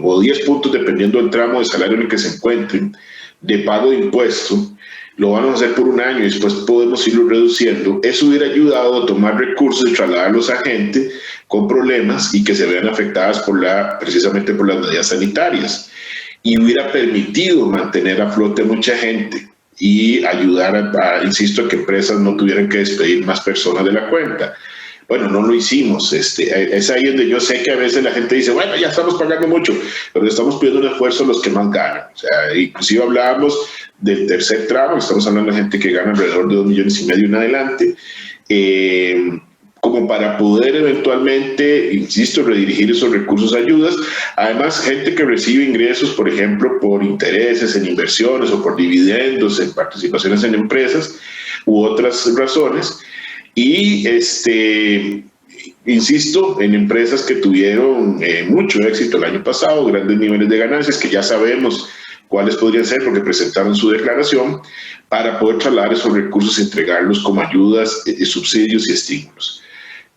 o 10 puntos, dependiendo del tramo de salario en el que se encuentren, de pago de impuesto, lo vamos a hacer por un año y después podemos irlo reduciendo. Eso hubiera ayudado a tomar recursos y trasladarlos a gente con problemas y que se vean afectadas precisamente por las medidas sanitarias. Y hubiera permitido mantener a flote a mucha gente y ayudar insisto, a que empresas no tuvieran que despedir más personas de la cuenta. Bueno, no lo hicimos. Es ahí donde yo sé que a veces la gente dice, bueno, ya estamos pagando mucho, pero estamos pidiendo un esfuerzo a los que más ganan. O sea, inclusive hablábamos del tercer tramo, estamos hablando de gente que gana alrededor de 2,5 millones en adelante, como para poder eventualmente, insisto, redirigir esos recursos a ayudas. Además, gente que recibe ingresos, por ejemplo, por intereses en inversiones o por dividendos en participaciones en empresas u otras razones. Y insisto, en empresas que tuvieron mucho éxito el año pasado, grandes niveles de ganancias, que ya sabemos cuáles podrían ser porque presentaron su declaración, para poder trasladar esos recursos y entregarlos como ayudas, subsidios y estímulos.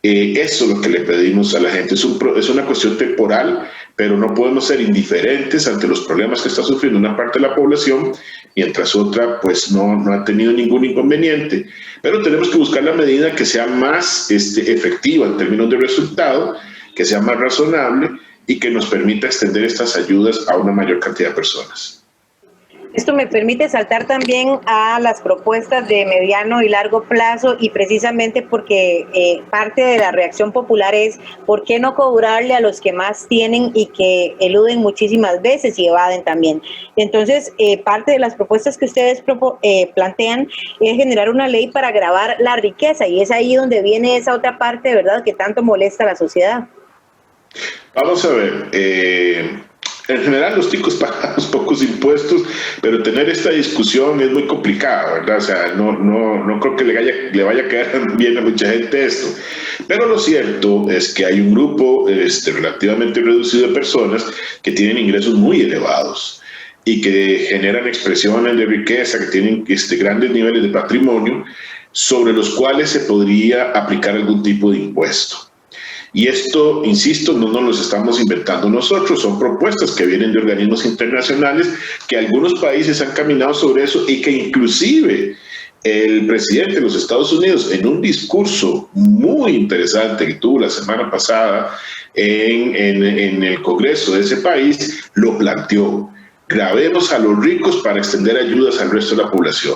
Eso es lo que le pedimos a la gente. Es una cuestión temporal, pero no podemos ser indiferentes ante los problemas que está sufriendo una parte de la población, mientras otra pues no ha tenido ningún inconveniente. Pero tenemos que buscar la medida que sea más efectiva en términos de resultado, que sea más razonable y que nos permita extender estas ayudas a una mayor cantidad de personas. Esto me permite saltar también a las propuestas de mediano y largo plazo, y precisamente porque parte de la reacción popular es ¿por qué no cobrarle a los que más tienen y que eluden muchísimas veces y evaden también? Entonces, parte de las propuestas que ustedes plantean es generar una ley para gravar la riqueza, y es ahí donde viene esa otra parte, ¿verdad?, que tanto molesta a la sociedad. Vamos a ver, en general los ticos pagamos pocos impuestos, pero tener esta discusión es muy complicado, ¿verdad? O sea, no creo que le vaya a quedar bien a mucha gente esto. Pero lo cierto es que hay un grupo relativamente reducido de personas que tienen ingresos muy elevados y que generan expresiones de riqueza, que tienen grandes niveles de patrimonio, sobre los cuales se podría aplicar algún tipo de impuesto. Y esto, insisto, no nos los estamos inventando nosotros, son propuestas que vienen de organismos internacionales, que algunos países han caminado sobre eso y que inclusive el presidente de los Estados Unidos, en un discurso muy interesante que tuvo la semana pasada en el Congreso de ese país, lo planteó. Gravemos a los ricos para extender ayudas al resto de la población.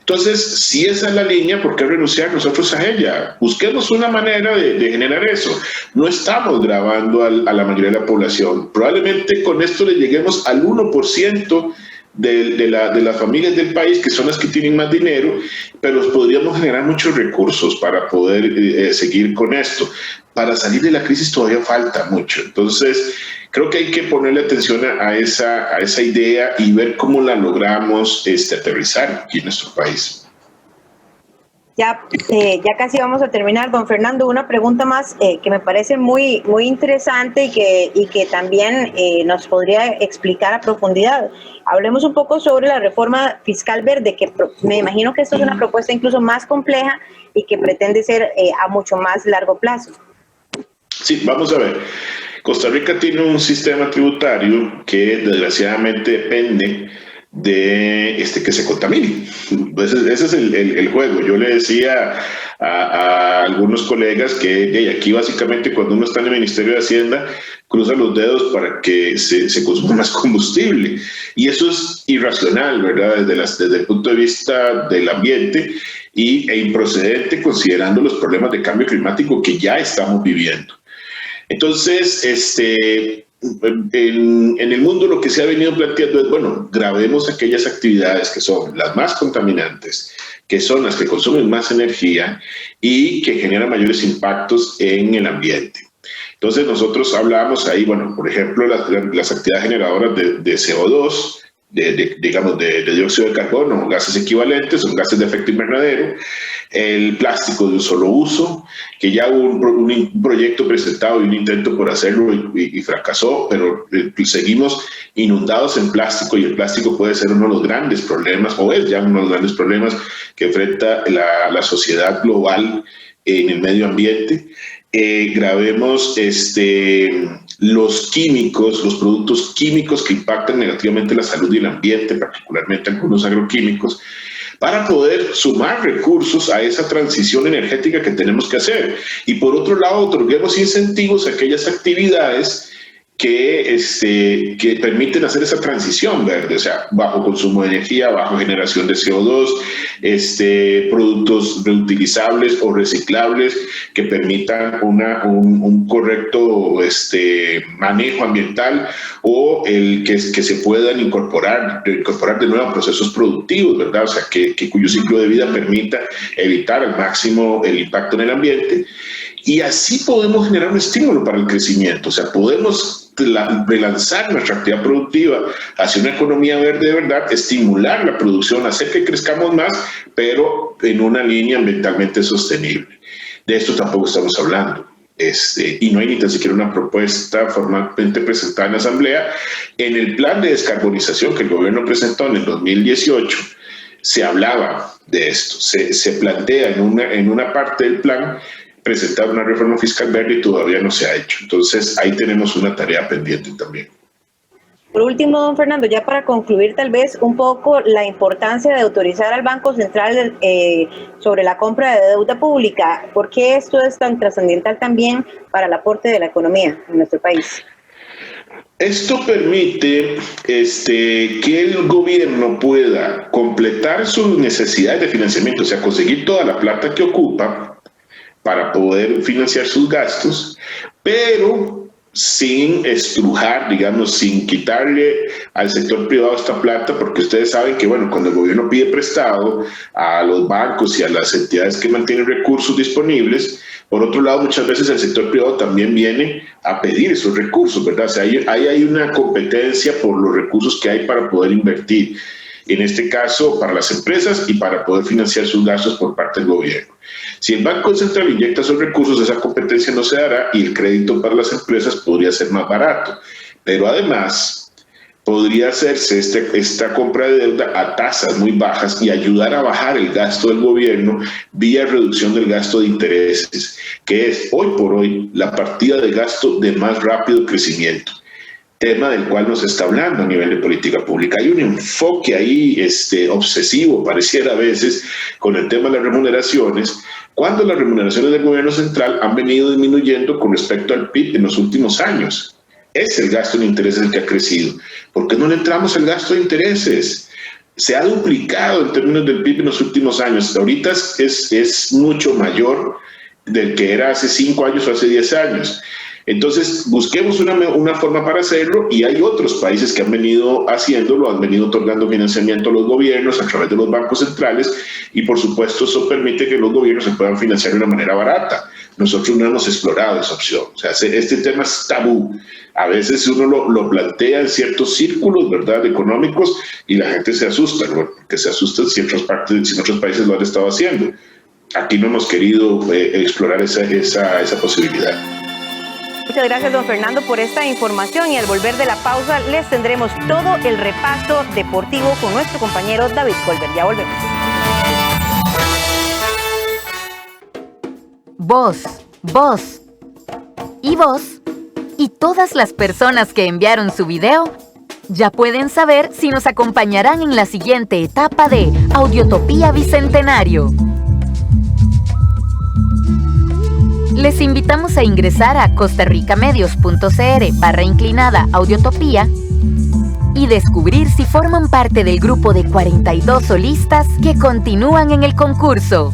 Entonces, si esa es la línea, ¿por qué renunciar nosotros a ella? Busquemos una manera de generar eso. No estamos gravando a la mayoría de la población. Probablemente con esto le lleguemos al 1% de las familias del país, que son las que tienen más dinero, pero podríamos generar muchos recursos para poder seguir con esto. Para salir de la crisis todavía falta mucho. Entonces, creo que hay que ponerle atención a esa idea y ver cómo la logramos aterrizar aquí en nuestro país. Ya casi vamos a terminar. Don Fernando, una pregunta más que me parece muy interesante y que también nos podría explicar a profundidad. Hablemos un poco sobre la reforma fiscal verde, que me imagino que esto es una propuesta incluso más compleja y que pretende ser a mucho más largo plazo. Sí, vamos a ver. Costa Rica tiene un sistema tributario que desgraciadamente depende de que se contamine. Ese es el juego. Yo le decía a algunos colegas que aquí básicamente cuando uno está en el Ministerio de Hacienda cruza los dedos para que se consuma más combustible, y eso es irracional, ¿verdad? Desde el punto de vista del ambiente e improcedente considerando los problemas de cambio climático que ya estamos viviendo. Entonces, en el mundo lo que se ha venido planteando es, bueno, gravemos aquellas actividades que son las más contaminantes, que son las que consumen más energía y que generan mayores impactos en el ambiente. Entonces nosotros hablábamos ahí, bueno, por ejemplo, las actividades generadoras de CO2, digamos de dióxido de carbono, gases equivalentes, son gases de efecto invernadero, el plástico de un solo uso, que ya hubo un proyecto presentado y un intento por hacerlo y fracasó, pero seguimos inundados en plástico, y el plástico puede ser uno de los grandes problemas, o es ya uno de los grandes problemas que enfrenta la sociedad global en el medio ambiente. Gravemos los químicos, los productos químicos que impactan negativamente la salud y el ambiente, particularmente algunos agroquímicos, para poder sumar recursos a esa transición energética que tenemos que hacer. Y por otro lado, otorguemos incentivos a aquellas actividades que permiten hacer esa transición verde, o sea, bajo consumo de energía, bajo generación de CO2, productos reutilizables o reciclables que permitan un correcto manejo ambiental, o el que se puedan incorporar de nuevo a procesos productivos, ¿verdad? O sea, cuyo ciclo de vida permita evitar al máximo el impacto en el ambiente. Y así podemos generar un estímulo para el crecimiento, o sea, podemos relanzar nuestra actividad productiva hacia una economía verde de verdad, estimular la producción, hacer que crezcamos más, pero en una línea ambientalmente sostenible. De esto tampoco estamos hablando. Y no hay ni tan siquiera una propuesta formalmente presentada en la Asamblea. En el plan de descarbonización que el gobierno presentó en el 2018, se hablaba de esto, se plantea en una parte del plan presentar una reforma fiscal verde y todavía no se ha hecho. Entonces, ahí tenemos una tarea pendiente también. Por último, don Fernando, ya para concluir tal vez un poco la importancia de autorizar al Banco Central sobre la compra de deuda pública. ¿Por qué esto es tan trascendental también para el aporte de la economía en nuestro país? Esto permite que el gobierno pueda completar sus necesidades de financiamiento, o sea, conseguir toda la plata que ocupa para poder financiar sus gastos, pero sin estrujar, digamos, sin quitarle al sector privado esta plata, porque ustedes saben que, bueno, cuando el gobierno pide prestado a los bancos y a las entidades que mantienen recursos disponibles, por otro lado, muchas veces el sector privado también viene a pedir esos recursos, ¿verdad? O sea, ahí hay una competencia por los recursos que hay para poder invertir, en este caso para las empresas y para poder financiar sus gastos por parte del gobierno. Si el Banco Central inyecta esos recursos, esa competencia no se dará y el crédito para las empresas podría ser más barato. Pero además, podría hacerse esta compra de deuda a tasas muy bajas y ayudar a bajar el gasto del gobierno vía reducción del gasto de intereses, que es hoy por hoy la partida de gasto de más rápido crecimiento, tema del cual nos está hablando a nivel de política pública. Hay un enfoque ahí obsesivo, pareciera a veces, con el tema de las remuneraciones, cuando las remuneraciones del gobierno central han venido disminuyendo con respecto al PIB en los últimos años. Es el gasto en intereses el que ha crecido. ¿Por qué no le entramos al gasto de intereses? Se ha duplicado en términos del PIB en los últimos años. Ahorita es mucho mayor del que era hace 5 años o hace 10 años. Entonces, busquemos una forma para hacerlo, y hay otros países que han venido haciéndolo, han venido otorgando financiamiento a los gobiernos a través de los bancos centrales, y por supuesto eso permite que los gobiernos se puedan financiar de una manera barata. Nosotros no hemos explorado esa opción. O sea, este tema es tabú. A veces uno lo plantea en ciertos círculos, ¿verdad?, económicos, y la gente se asusta, ¿no? Porque se asustan si en otros países lo han estado haciendo. Aquí no hemos querido explorar esa posibilidad. Muchas gracias, don Fernando, por esta información, y al volver de la pausa les tendremos todo el repaso deportivo con nuestro compañero David Colbert. Ya volvemos. Vos y todas las personas que enviaron su video ya pueden saber si nos acompañarán en la siguiente etapa de Audiotopía Bicentenario. Les invitamos a ingresar a costarricamedios.cr/Audiotopía y descubrir si forman parte del grupo de 42 solistas que continúan en el concurso.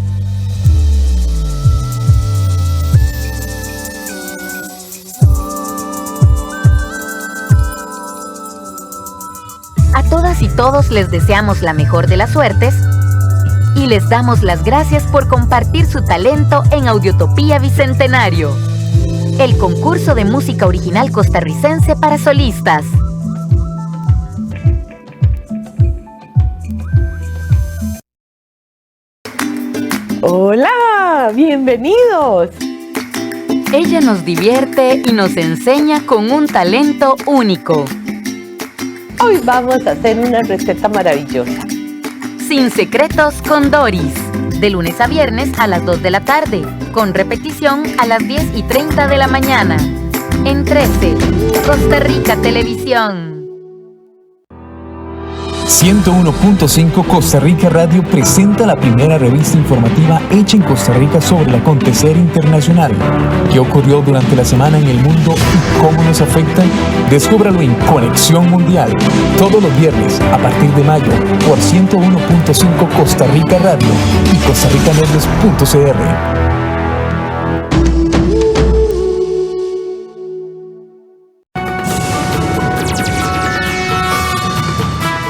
A todas y todos les deseamos la mejor de las suertes y les damos las gracias por compartir su talento en Audiotopía Bicentenario, el concurso de música original costarricense para solistas. ¡Hola! ¡Bienvenidos! Ella nos divierte y nos enseña con un talento único. Hoy vamos a hacer una receta maravillosa. Sin secretos con Doris, de lunes a viernes a las 2 de la tarde, con repetición a las 10:30 de la mañana. en 13, Costa Rica Televisión. 101.5 Costa Rica Radio presenta la primera revista informativa hecha en Costa Rica sobre el acontecer internacional. ¿Qué ocurrió durante la semana en el mundo y cómo nos afecta? Descúbralo en Conexión Mundial, todos los viernes a partir de mayo por 101.5 Costa Rica Radio y costaricamedios.cr.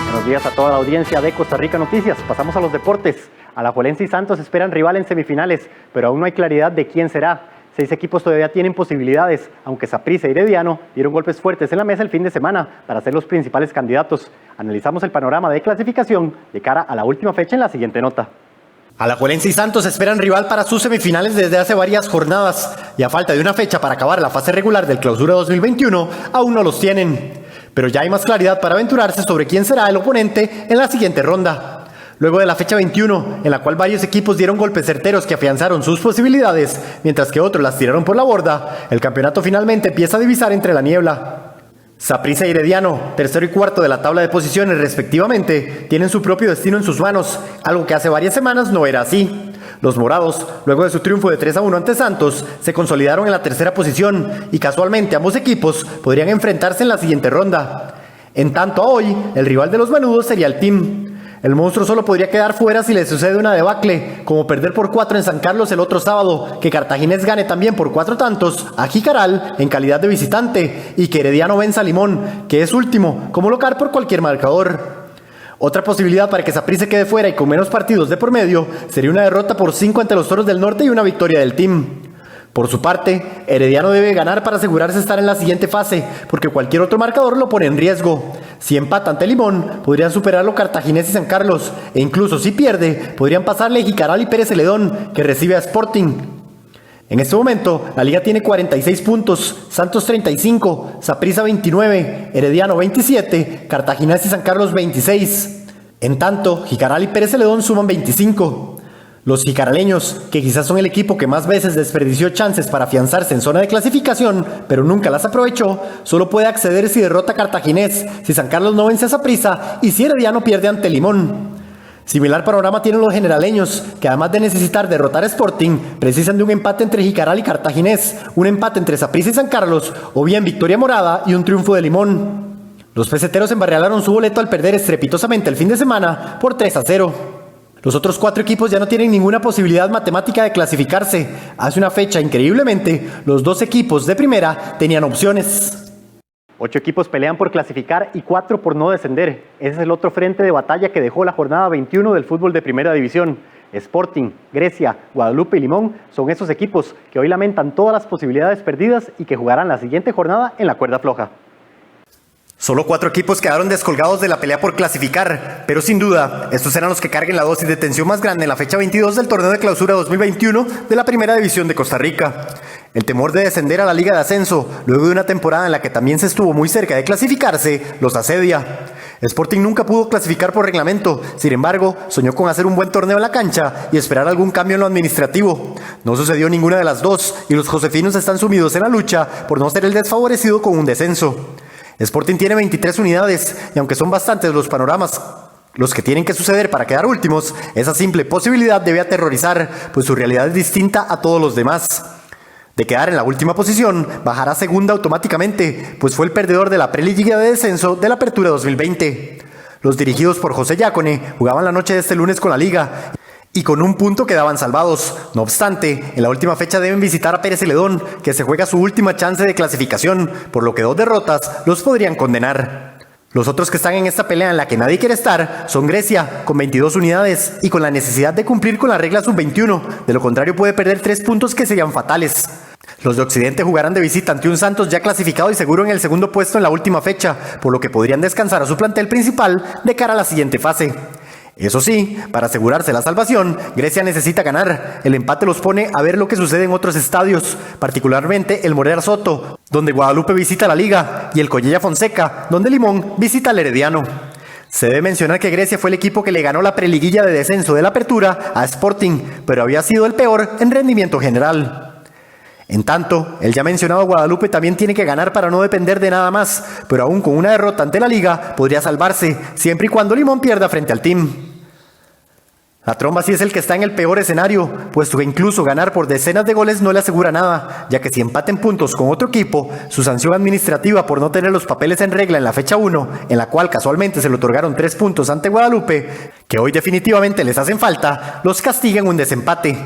Buenos días a toda la audiencia de Costa Rica Noticias. Pasamos a los deportes. Alajuelense y Santos esperan rival en semifinales, pero aún no hay claridad de quién será. 6 equipos todavía tienen posibilidades, aunque Saprissa y Herediano dieron golpes fuertes en la mesa el fin de semana para ser los principales candidatos. Analizamos el panorama de clasificación de cara a la última fecha en la siguiente nota. Alajuelense y Santos esperan rival para sus semifinales desde hace varias jornadas y a falta de una fecha para acabar la fase regular del Clausura 2021, aún no los tienen. Pero ya hay más claridad para aventurarse sobre quién será el oponente en la siguiente ronda. Luego de la fecha 21, en la cual varios equipos dieron golpes certeros que afianzaron sus posibilidades, mientras que otros las tiraron por la borda, el campeonato finalmente empieza a divisar entre la niebla. Saprissa y Herediano, tercero y cuarto de la tabla de posiciones respectivamente, tienen su propio destino en sus manos, algo que hace varias semanas no era así. Los morados, luego de su triunfo de 3-1 ante Santos, se consolidaron en la tercera posición y casualmente ambos equipos podrían enfrentarse en la siguiente ronda. En tanto a hoy, el rival de los menudos sería el Team. El monstruo solo podría quedar fuera si le sucede una debacle, como perder por 4 en San Carlos el otro sábado, que Cartaginés gane también por 4 tantos a Jicaral en calidad de visitante y que Herediano venza a Limón, que es último, como local por cualquier marcador. Otra posibilidad para que Saprissa quede fuera y con menos partidos de por medio sería una derrota por 5 ante los Toros del Norte y una victoria del Team. Por su parte, Herediano debe ganar para asegurarse estar en la siguiente fase, porque cualquier otro marcador lo pone en riesgo. Si empata ante Limón, podrían superarlo Cartaginés y San Carlos, e incluso si pierde, podrían pasarle Jicaral y Pérez Celedón, que recibe a Sporting. En este momento, la liga tiene 46 puntos, Santos 35, Saprissa 29, Herediano 27, Cartaginés y San Carlos 26. En tanto, Jicaral y Pérez Celedón suman 25. Los jicaraleños, que quizás son el equipo que más veces desperdició chances para afianzarse en zona de clasificación, pero nunca las aprovechó, solo puede acceder si derrota a Cartaginés, si San Carlos no vence a Saprissa y si Herediano pierde ante Limón. Similar panorama tienen los generaleños, que además de necesitar derrotar a Sporting, precisan de un empate entre Jicaral y Cartaginés, un empate entre Saprissa y San Carlos, o bien victoria morada y un triunfo de Limón. Los peseteros embarrialaron su boleto al perder estrepitosamente el fin de semana por 3-0. Los otros 4 equipos ya no tienen ninguna posibilidad matemática de clasificarse. Hace una fecha, increíblemente, los 2 equipos de primera tenían opciones. 8 equipos pelean por clasificar y 4 por no descender. Ese es el otro frente de batalla que dejó la jornada 21 del fútbol de primera división. Sporting, Grecia, Guadalupe y Limón son esos equipos que hoy lamentan todas las posibilidades perdidas y que jugarán la siguiente jornada en la cuerda floja. Solo 4 equipos quedaron descolgados de la pelea por clasificar, pero sin duda, estos serán los que carguen la dosis de tensión más grande en la fecha 22 del torneo de clausura 2021 de la Primera División de Costa Rica. El temor de descender a la Liga de Ascenso, luego de una temporada en la que también se estuvo muy cerca de clasificarse, los asedia. Sporting nunca pudo clasificar por reglamento, sin embargo, soñó con hacer un buen torneo en la cancha y esperar algún cambio en lo administrativo. No sucedió ninguna de las dos, y los josefinos están sumidos en la lucha por no ser el desfavorecido con un descenso. Sporting tiene 23 unidades, y aunque son bastantes los panoramas los que tienen que suceder para quedar últimos, esa simple posibilidad debe aterrorizar, pues su realidad es distinta a todos los demás. De quedar en la última posición, bajará a segunda automáticamente, pues fue el perdedor de la preliguilla de descenso de la Apertura 2020. Los dirigidos por José Yácone jugaban la noche de este lunes con la Liga, y con un punto quedaban salvados. No obstante, en la última fecha deben visitar a Pérez Celedón, que se juega su última chance de clasificación, por lo que 2 derrotas los podrían condenar. Los otros que están en esta pelea en la que nadie quiere estar son Grecia, con 22 unidades y con la necesidad de cumplir con la regla sub-21, de lo contrario puede perder 3 puntos que serían fatales. Los de Occidente jugarán de visita ante un Santos ya clasificado y seguro en el segundo puesto en la última fecha, por lo que podrían descansar a su plantel principal de cara a la siguiente fase. Eso sí, para asegurarse la salvación, Grecia necesita ganar. El empate los pone a ver lo que sucede en otros estadios, particularmente el Morera Soto, donde Guadalupe visita la Liga, y el Collella Fonseca, donde Limón visita al Herediano. Se debe mencionar que Grecia fue el equipo que le ganó la preliguilla de descenso de la Apertura a Sporting, pero había sido el peor en rendimiento general. En tanto, el ya mencionado Guadalupe también tiene que ganar para no depender de nada más, pero aún con una derrota ante la Liga podría salvarse, siempre y cuando Limón pierda frente al Team. La Tromba sí es el que está en el peor escenario, puesto que incluso ganar por decenas de goles no le asegura nada, ya que si empata en puntos con otro equipo, su sanción administrativa por no tener los papeles en regla en la fecha 1, en la cual casualmente se le otorgaron 3 puntos ante Guadalupe, que hoy definitivamente les hacen falta, los castiga en un desempate.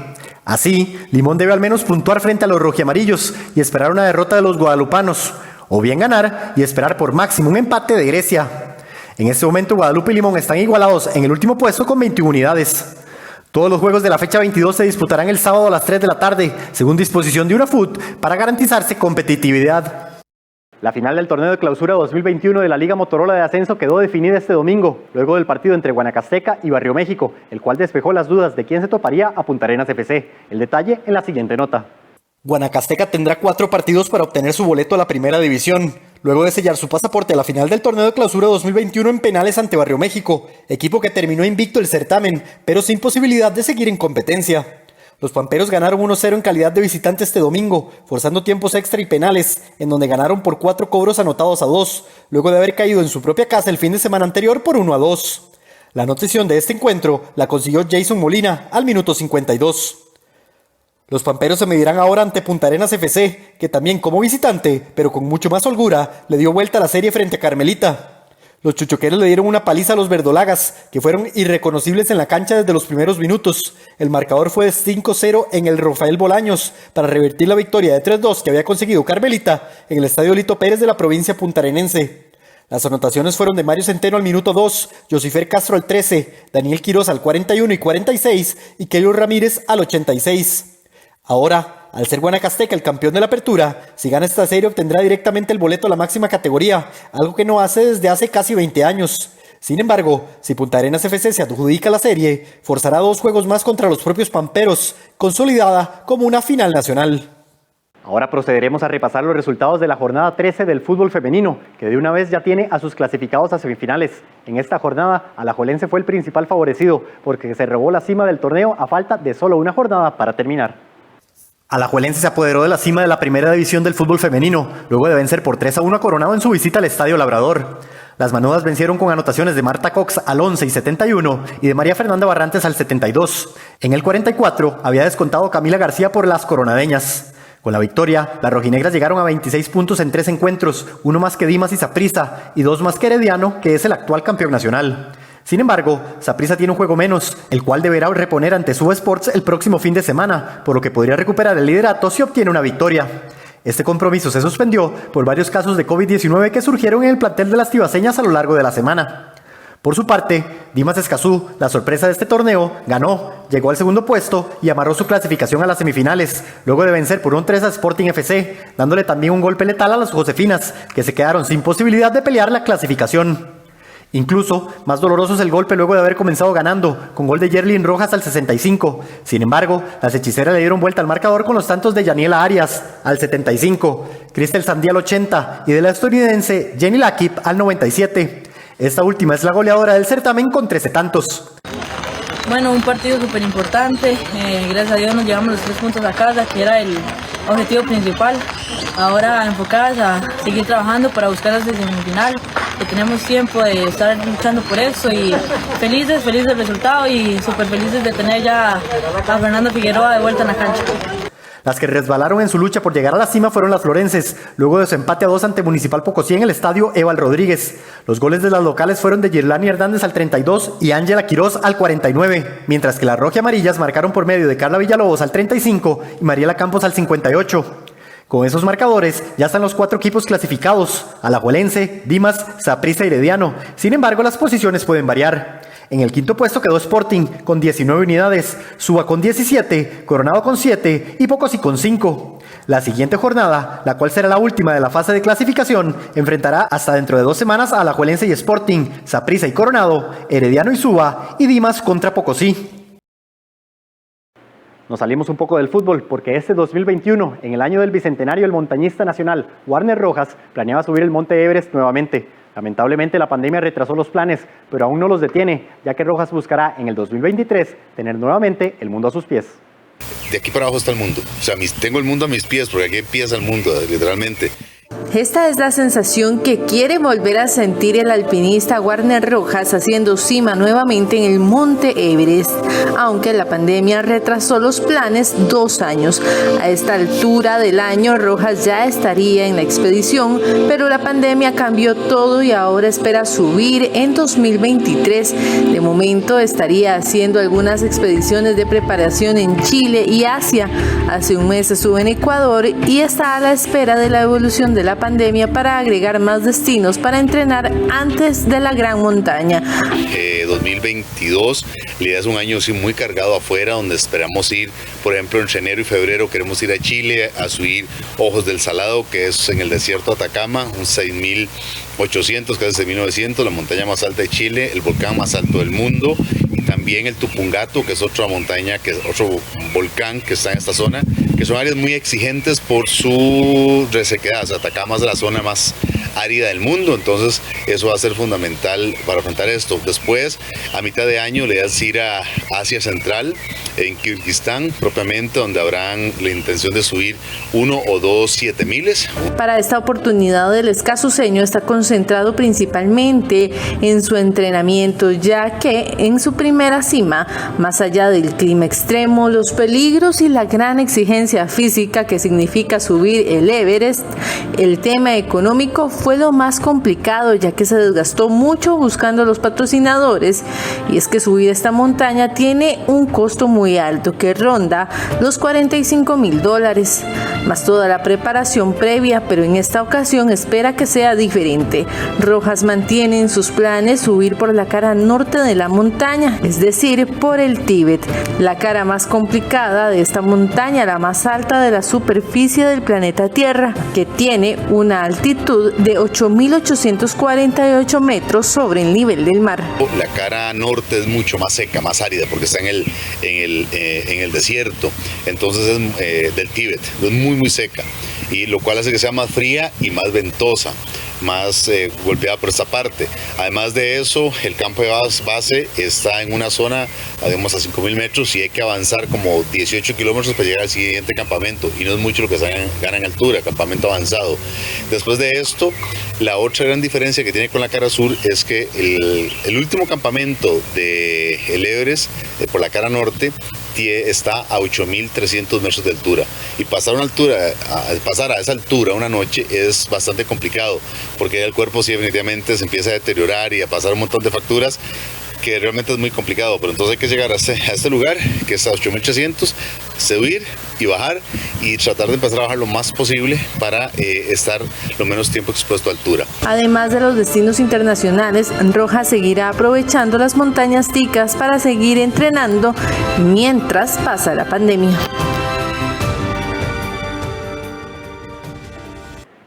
Así, Limón debe al menos puntuar frente a los rojiamarillos y esperar una derrota de los guadalupanos, o bien ganar y esperar por máximo un empate de Grecia. En este momento Guadalupe y Limón están igualados en el último puesto con 21 unidades. Todos los juegos de la fecha 22 se disputarán el sábado a las 3 de la tarde, según disposición de UNAFUT, para garantizarse competitividad. La final del torneo de clausura 2021 de la Liga Motorola de Ascenso quedó definida este domingo, luego del partido entre Guanacasteca y Barrio México, el cual despejó las dudas de quién se toparía a Punta Arenas FC. El detalle en la siguiente nota. Guanacasteca tendrá 4 partidos para obtener su boleto a la primera división, luego de sellar su pasaporte a la final del torneo de clausura 2021 en penales ante Barrio México, equipo que terminó invicto el certamen, pero sin posibilidad de seguir en competencia. Los pamperos ganaron 1-0 en calidad de visitante este domingo, forzando tiempos extra y penales, en donde ganaron por 4 cobros anotados a 2, luego de haber caído en su propia casa el fin de semana anterior por 1-2. La anotación de este encuentro la consiguió Jason Molina al minuto 52. Los pamperos se medirán ahora ante Punta Arenas FC, que también como visitante, pero con mucho más holgura, le dio vuelta a la serie frente a Carmelita. Los chuchoqueros le dieron una paliza a los verdolagas, que fueron irreconocibles en la cancha desde los primeros minutos. El marcador fue de 5-0 en el Rafael Bolaños, para revertir la victoria de 3-2 que había conseguido Carmelita en el estadio Lito Pérez de la provincia puntarenense. Las anotaciones fueron de Mario Centeno al minuto 2, Josifer Castro al 13, Daniel Quiroz al 41 y 46 y Kelly Ramírez al 86. Ahora, al ser Guanacasteca el campeón de la apertura, si gana esta serie obtendrá directamente el boleto a la máxima categoría, algo que no hace desde hace casi 20 años. Sin embargo, si Punta Arenas FC se adjudica la serie, forzará 2 juegos más contra los propios pamperos, consolidada como una final nacional. Ahora procederemos a repasar los resultados de la jornada 13 del fútbol femenino, que de una vez ya tiene a sus clasificados a semifinales. En esta jornada, Alajuelense fue el principal favorecido, porque se robó la cima del torneo a falta de solo una jornada para terminar. Alajuelense se apoderó de la cima de la primera división del fútbol femenino, luego de vencer por 3-1 a Coronado en su visita al Estadio Labrador. Las manudas vencieron con anotaciones de Marta Cox al 11 y 71 y de María Fernanda Barrantes al 72. En el 44 había descontado Camila García por las coronadeñas. Con la victoria, las rojinegras llegaron a 26 puntos en 3 encuentros, 1 más que Dimas y Saprissa y 2 más que Herediano, que es el actual campeón nacional. Sin embargo, Saprissa tiene un juego menos, el cual deberá reponer ante Suba Sports el próximo fin de semana, por lo que podría recuperar el liderato si obtiene una victoria. Este compromiso se suspendió por varios casos de COVID-19 que surgieron en el plantel de las tibaseñas a lo largo de la semana. Por su parte, Dimas Escazú, la sorpresa de este torneo, ganó, llegó al segundo puesto y amarró su clasificación a las semifinales, luego de vencer por 1-3 a Sporting FC, dándole también un golpe letal a las Josefinas, que se quedaron sin posibilidad de pelear la clasificación. Incluso, más doloroso es el golpe luego de haber comenzado ganando, con gol de Yerlin Rojas al 65. Sin embargo, las hechiceras le dieron vuelta al marcador con los tantos de Yaniela Arias al 75, Cristel Sandí al 80 y de la estadounidense Jenny Lakip al 97. Esta última es la goleadora del certamen con 13 tantos. Bueno, un partido súper importante. Gracias a Dios nos llevamos los 3 puntos a casa, que era el objetivo principal. Ahora enfocadas a seguir trabajando para buscar ese semifinal, que tenemos tiempo de estar luchando por eso y felices del resultado y súper felices de tener ya a Fernando Figueroa de vuelta en la cancha. Las que resbalaron en su lucha por llegar a la cima fueron las florenses, luego de su empate a 2 ante Municipal Pocosí en el estadio Eval Rodríguez. Los goles de las locales fueron de Girlani Hernández al 32 y Ángela Quiroz al 49, mientras que las rojiamarillas marcaron por medio de Carla Villalobos al 35 y Mariela Campos al 58. Con esos marcadores ya están los 4 equipos clasificados: Alajuelense, Dimas, Saprissa y Herediano. Sin embargo, las posiciones pueden variar. En el quinto puesto quedó Sporting con 19 unidades, Suba con 17, Coronado con 7 y Pocosí con 5. La siguiente jornada, la cual será la última de la fase de clasificación, enfrentará hasta dentro de 2 semanas a Alajuelense y Sporting, Saprissa y Coronado, Herediano y Suba y Dimas contra Pocosí. Nos salimos un poco del fútbol porque este 2021, en el año del bicentenario del montañista nacional, Warner Rojas planeaba subir el monte Everest nuevamente. Lamentablemente la pandemia retrasó los planes, pero aún no los detiene, ya que Rojas buscará en el 2023 tener nuevamente el mundo a sus pies. De aquí para abajo está el mundo. O sea, tengo el mundo a mis pies, porque aquí empieza el mundo, literalmente. Esta es la sensación que quiere volver a sentir el alpinista Warner Rojas haciendo cima nuevamente en el Monte Everest, aunque la pandemia retrasó los planes 2 años. A esta altura del año Rojas ya estaría en la expedición, pero la pandemia cambió todo y ahora espera subir en 2023. De momento estaría haciendo algunas expediciones de preparación en Chile y Asia. Hace un mes estuvo en Ecuador y está a la espera de la evolución de la pandemia para agregar más destinos para entrenar antes de la gran montaña. 2022 es un año sí, muy cargado afuera, donde esperamos ir, por ejemplo, entre enero y febrero queremos ir a Chile a subir Ojos del Salado, que es en el desierto de Atacama, un 6.800, casi 6.900, la montaña más alta de Chile, el volcán más alto del mundo, y también el Tupungato, que es otra montaña, que es otro volcán que está en esta zona, que son áreas muy exigentes por su resequedad. O sea, Atacama es la zona más árida del mundo, entonces eso va a ser fundamental para afrontar esto. Después, a mitad de año, le das ir a Asia Central, en Kirguistán propiamente, donde habrán la intención de subir 1 o 2 7000. Para esta oportunidad, el escazuceño está concentrado principalmente en su entrenamiento, ya que en su primera cima, más allá del clima extremo, los peligros y la gran exigencia física que significa subir el Everest, el tema económico fue lo más complicado, ya que se desgastó mucho buscando los patrocinadores, y es que subir esta montaña tiene un costo muy alto que ronda los $45,000, más toda la preparación previa, pero en esta ocasión espera que sea diferente. Rojas mantiene en sus planes subir por la cara norte de la montaña, es decir, por el Tíbet, la cara más complicada de esta montaña, la más alta de la superficie del planeta Tierra, que tiene una altitud de 8.848 metros sobre el nivel del mar. La cara norte es mucho más seca, más árida, porque está en el desierto, entonces es del Tíbet, es muy seca, y lo cual hace que sea más fría y más ventosa, más golpeada por esta parte. Además de eso, el campo de base está en una zona, digamos, a 5.000 metros, y hay que avanzar como 18 kilómetros para llegar al siguiente campamento, y no es mucho lo que se gana en altura, campamento avanzado. Después de esto, la otra gran diferencia que tiene con la cara sur es que el último campamento de el Everest, por la cara norte, está a 8.300 metros de altura, y pasar a esa altura una noche es bastante complicado, porque el cuerpo sí definitivamente se empieza a deteriorar y a pasar un montón de facturas, que realmente es muy complicado. Pero entonces hay que llegar a este lugar, que es a 8.300, subir y bajar, y tratar de empezar a bajar lo más posible para estar lo menos tiempo expuesto a altura. Además de los destinos internacionales, Rojas seguirá aprovechando las montañas ticas para seguir entrenando mientras pasa la pandemia.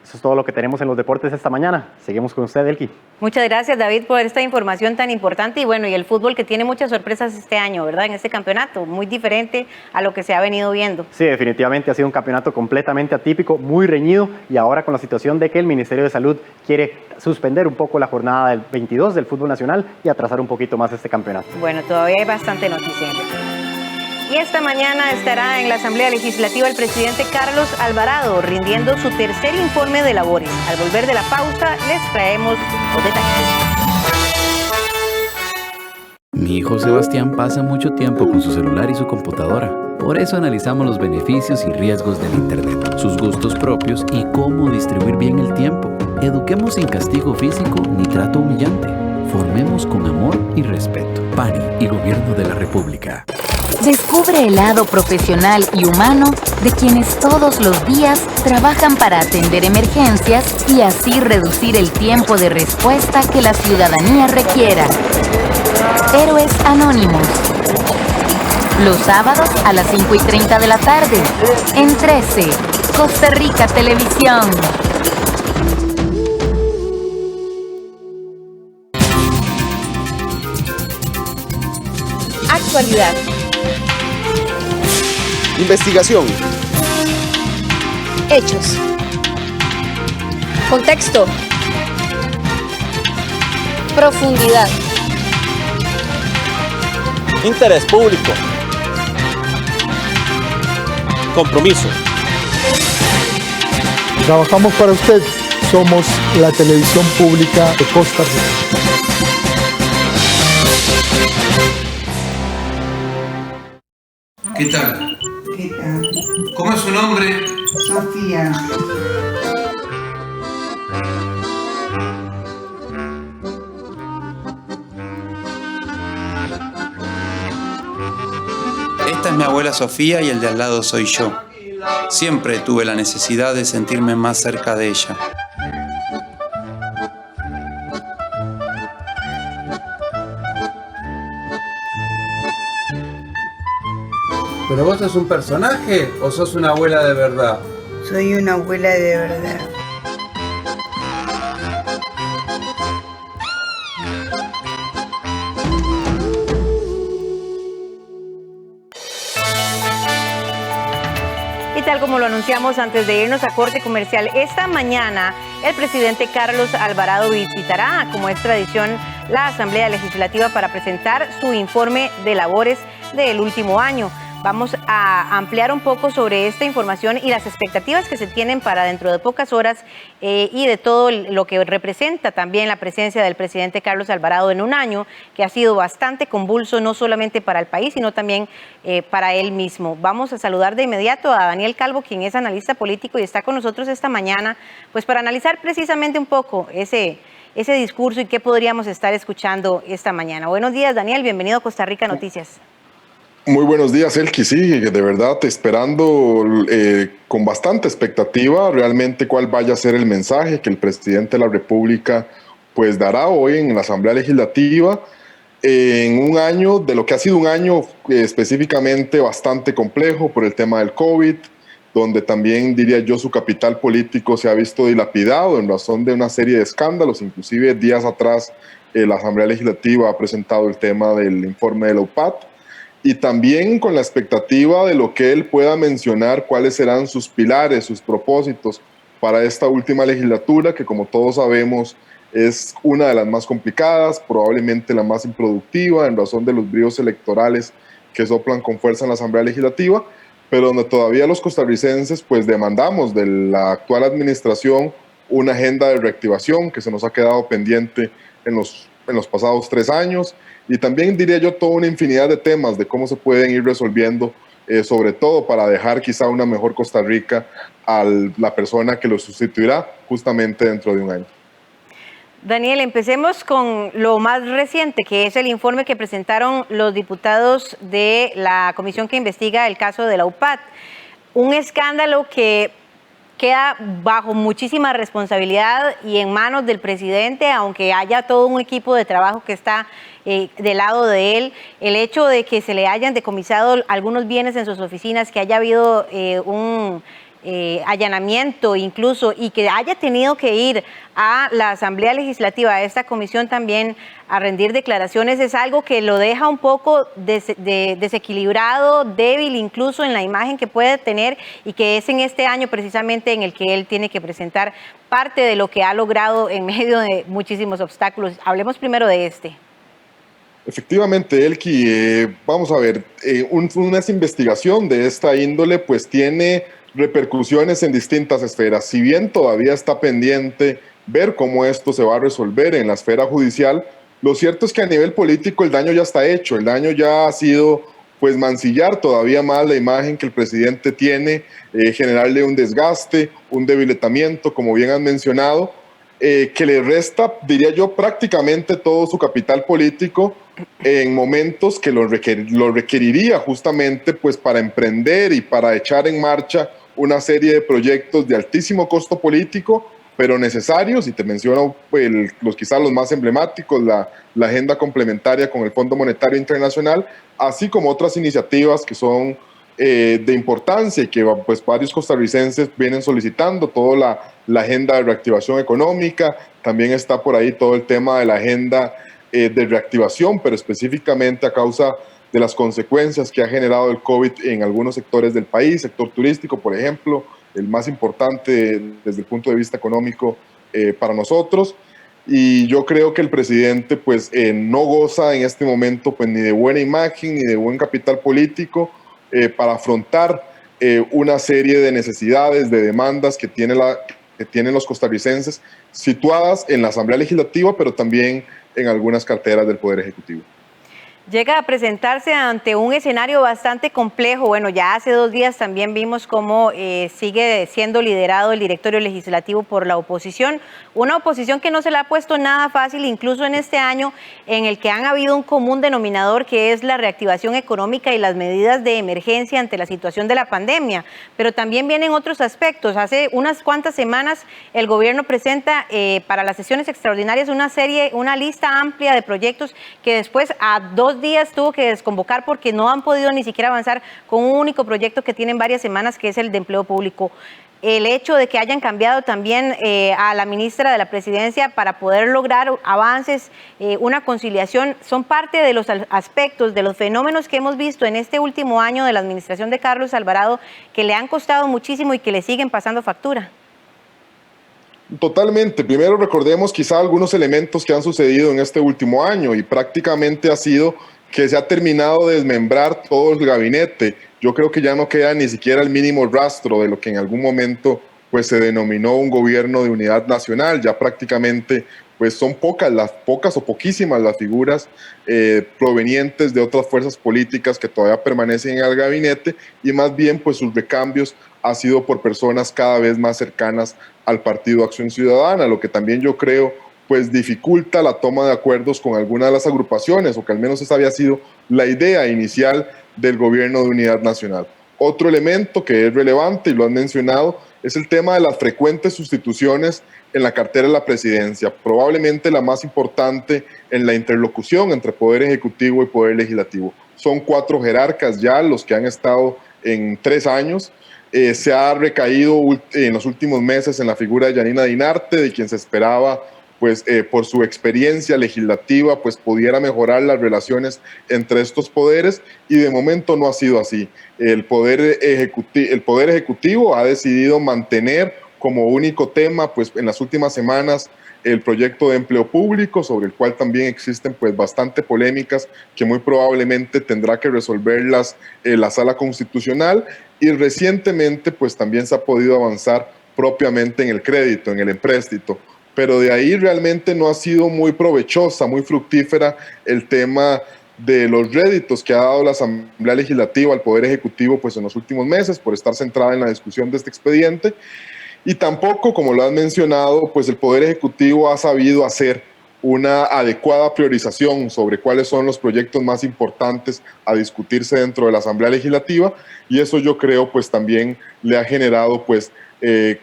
Eso es todo lo que tenemos en los deportes esta mañana. Seguimos con usted, Elki. Muchas gracias, David, por esta información tan importante. Y bueno, y el fútbol, que tiene muchas sorpresas este año, ¿verdad? En este campeonato, muy diferente a lo que se ha venido viendo. Sí, definitivamente ha sido un campeonato completamente atípico, muy reñido, y ahora con la situación de que el Ministerio de Salud quiere suspender un poco la jornada del 22 del fútbol nacional y atrasar un poquito más este campeonato. Bueno, todavía hay bastante noticia. Y esta mañana estará en la Asamblea Legislativa el presidente Carlos Alvarado rindiendo su tercer informe de labores. Al volver de la pausa les traemos los detalles. Mi hijo Sebastián pasa mucho tiempo con su celular y su computadora. Por eso analizamos los beneficios y riesgos del Internet, sus gustos propios y cómo distribuir bien el tiempo. Eduquemos sin castigo físico ni trato humillante. Formemos con amor y respeto. PANI y Gobierno de la República. Descubre el lado profesional y humano de quienes todos los días trabajan para atender emergencias y así reducir el tiempo de respuesta que la ciudadanía requiera. Héroes Anónimos. Los sábados a las 5:30 de la tarde. En 13, Costa Rica Televisión. Actualidad. Investigación. Hechos. Contexto. Profundidad. Interés público. compromiso. Trabajamos para usted. Somos la televisión pública de Costa Rica. ¿Qué tal? ¿Qué tal? ¿Cómo es su nombre? Sofía. Esta es mi abuela Sofía y el de al lado soy yo. Siempre tuve la necesidad de sentirme más cerca de ella. ¿Pero vos sos un personaje o sos una abuela de verdad? Soy una abuela de verdad. Y tal como lo anunciamos antes de irnos a corte comercial, esta mañana el presidente Carlos Alvarado visitará, como es tradición, la Asamblea Legislativa para presentar su informe de labores del último año. Vamos a ampliar un poco sobre esta información y las expectativas que se tienen para dentro de pocas horas y de todo lo que representa también la presencia del presidente Carlos Alvarado en un año que ha sido bastante convulso, no solamente para el país, sino también para él mismo. Vamos a saludar de inmediato a Daniel Calvo, quien es analista político y está con nosotros esta mañana, pues para analizar precisamente un poco ese discurso y qué podríamos estar escuchando esta mañana. Buenos días, Daniel, bienvenido a Costa Rica Noticias. Muy buenos días, Elki. Sí, de verdad, esperando con bastante expectativa realmente cuál vaya a ser el mensaje que el presidente de la República pues dará hoy en la Asamblea Legislativa en un año, de lo que ha sido un año específicamente bastante complejo por el tema del COVID, donde también, diría yo, su capital político se ha visto dilapidado en razón de una serie de escándalos. Inclusive días atrás la Asamblea Legislativa ha presentado el tema del informe de la UPAT, y también con la expectativa de lo que él pueda mencionar cuáles serán sus pilares, sus propósitos para esta última legislatura, que como todos sabemos es una de las más complicadas, probablemente la más improductiva en razón de los bríos electorales que soplan con fuerza en la Asamblea Legislativa, pero donde todavía los costarricenses pues demandamos de la actual administración una agenda de reactivación que se nos ha quedado pendiente en los pasados 3 años, y también diría yo toda una infinidad de temas de cómo se pueden ir resolviendo, sobre todo para dejar quizá una mejor Costa Rica a la persona que lo sustituirá justamente dentro de un año. Daniel, empecemos con lo más reciente, que es el informe que presentaron los diputados de la comisión que investiga el caso de la UPAT. Un escándalo que queda bajo muchísima responsabilidad y en manos del presidente, aunque haya todo un equipo de trabajo que está del lado de él. El hecho de que se le hayan decomisado algunos bienes en sus oficinas, que haya habido un allanamiento incluso, y que haya tenido que ir a la Asamblea Legislativa, a esta comisión también, a rendir declaraciones, es algo que lo deja un poco desequilibrado, débil incluso en la imagen que puede tener, y que es en este año precisamente en el que él tiene que presentar parte de lo que ha logrado en medio de muchísimos obstáculos. Hablemos primero de este. Efectivamente, Elki, vamos a ver, una investigación de esta índole pues tiene repercusiones en distintas esferas. Si bien todavía está pendiente ver cómo esto se va a resolver en la esfera judicial, lo cierto es que a nivel político el daño ya está hecho, el daño ya ha sido pues mancillar todavía más la imagen que el presidente tiene, generarle un desgaste, un debilitamiento, como bien han mencionado, que le resta, diría yo, prácticamente todo su capital político en momentos que lo requeriría justamente pues para emprender y para echar en marcha una serie de proyectos de altísimo costo político, pero necesarios, y te menciono quizás los más emblemáticos, la agenda complementaria con el Fondo Monetario Internacional, así como otras iniciativas que son de importancia y que pues varios costarricenses vienen solicitando, toda la agenda de reactivación económica, también está por ahí todo el tema de la agenda de reactivación, pero específicamente a causa de las consecuencias que ha generado el COVID en algunos sectores del país, sector turístico, por ejemplo, el más importante desde el punto de vista económico para nosotros. Y yo creo que el presidente pues no goza en este momento pues ni de buena imagen ni de buen capital político para afrontar una serie de necesidades, de demandas que tienen los costarricenses situadas en la Asamblea Legislativa, pero también en algunas carteras del Poder Ejecutivo. Llega a presentarse ante un escenario bastante complejo. Bueno, ya hace 2 días también vimos cómo sigue siendo liderado el directorio legislativo por la oposición. Una oposición que no se le ha puesto nada fácil, incluso en este año en el que han habido un común denominador que es la reactivación económica y las medidas de emergencia ante la situación de la pandemia. Pero también vienen otros aspectos. Hace unas cuantas semanas el gobierno presenta para las sesiones extraordinarias una lista amplia de proyectos que después a 2 días tuvo que desconvocar porque no han podido ni siquiera avanzar con un único proyecto que tienen varias semanas, que es el de empleo público. El hecho de que hayan cambiado también a la ministra de la Presidencia para poder lograr avances, una conciliación, son parte de los aspectos, de los fenómenos que hemos visto en este último año de la administración de Carlos Alvarado, que le han costado muchísimo y que le siguen pasando factura. Totalmente. Primero recordemos quizá algunos elementos que han sucedido en este último año y prácticamente ha sido que se ha terminado de desmembrar todo el gabinete. Yo creo que ya no queda ni siquiera el mínimo rastro de lo que en algún momento pues se denominó un gobierno de unidad nacional. Ya prácticamente pues son pocas o poquísimas las figuras provenientes de otras fuerzas políticas que todavía permanecen en el gabinete y más bien pues sus recambios ha sido por personas cada vez más cercanas al Partido Acción Ciudadana, lo que también yo creo pues dificulta la toma de acuerdos con algunas de las agrupaciones, o que al menos esa había sido la idea inicial del gobierno de unidad nacional. Otro elemento que es relevante, y lo han mencionado, es el tema de las frecuentes sustituciones en la cartera de la presidencia, probablemente la más importante en la interlocución entre Poder Ejecutivo y Poder Legislativo. Son 4 jerarcas ya los que han estado en 3 años. Se ha recaído en los últimos meses en la figura de Yanina Dinarte, de quien se esperaba pues por su experiencia legislativa pues pudiera mejorar las relaciones entre estos poderes, y de momento no ha sido así. El Poder Ejecutivo ha decidido mantener como único tema pues en las últimas semanas el proyecto de empleo público, sobre el cual también existen pues bastante polémicas que muy probablemente tendrá que resolverlas la Sala Constitucional, y recientemente pues también se ha podido avanzar propiamente en el crédito, en el empréstito, pero de ahí realmente no ha sido muy provechosa, muy fructífera el tema de los réditos que ha dado la Asamblea Legislativa al Poder Ejecutivo pues en los últimos meses por estar centrada en la discusión de este expediente. Y tampoco, como lo han mencionado, pues el Poder Ejecutivo ha sabido hacer una adecuada priorización sobre cuáles son los proyectos más importantes a discutirse dentro de la Asamblea Legislativa, y eso yo creo pues también le ha generado pues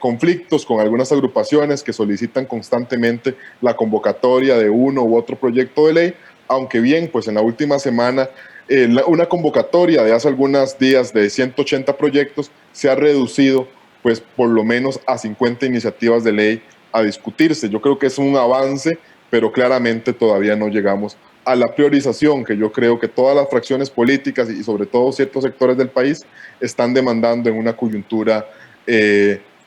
conflictos con algunas agrupaciones que solicitan constantemente la convocatoria de uno u otro proyecto de ley, aunque bien pues en la última semana una convocatoria de hace algunos días de 180 proyectos se ha reducido pues por lo menos a 50 iniciativas de ley a discutirse. Yo creo que es un avance, pero claramente todavía no llegamos a la priorización que yo creo que todas las fracciones políticas y sobre todo ciertos sectores del país están demandando en una coyuntura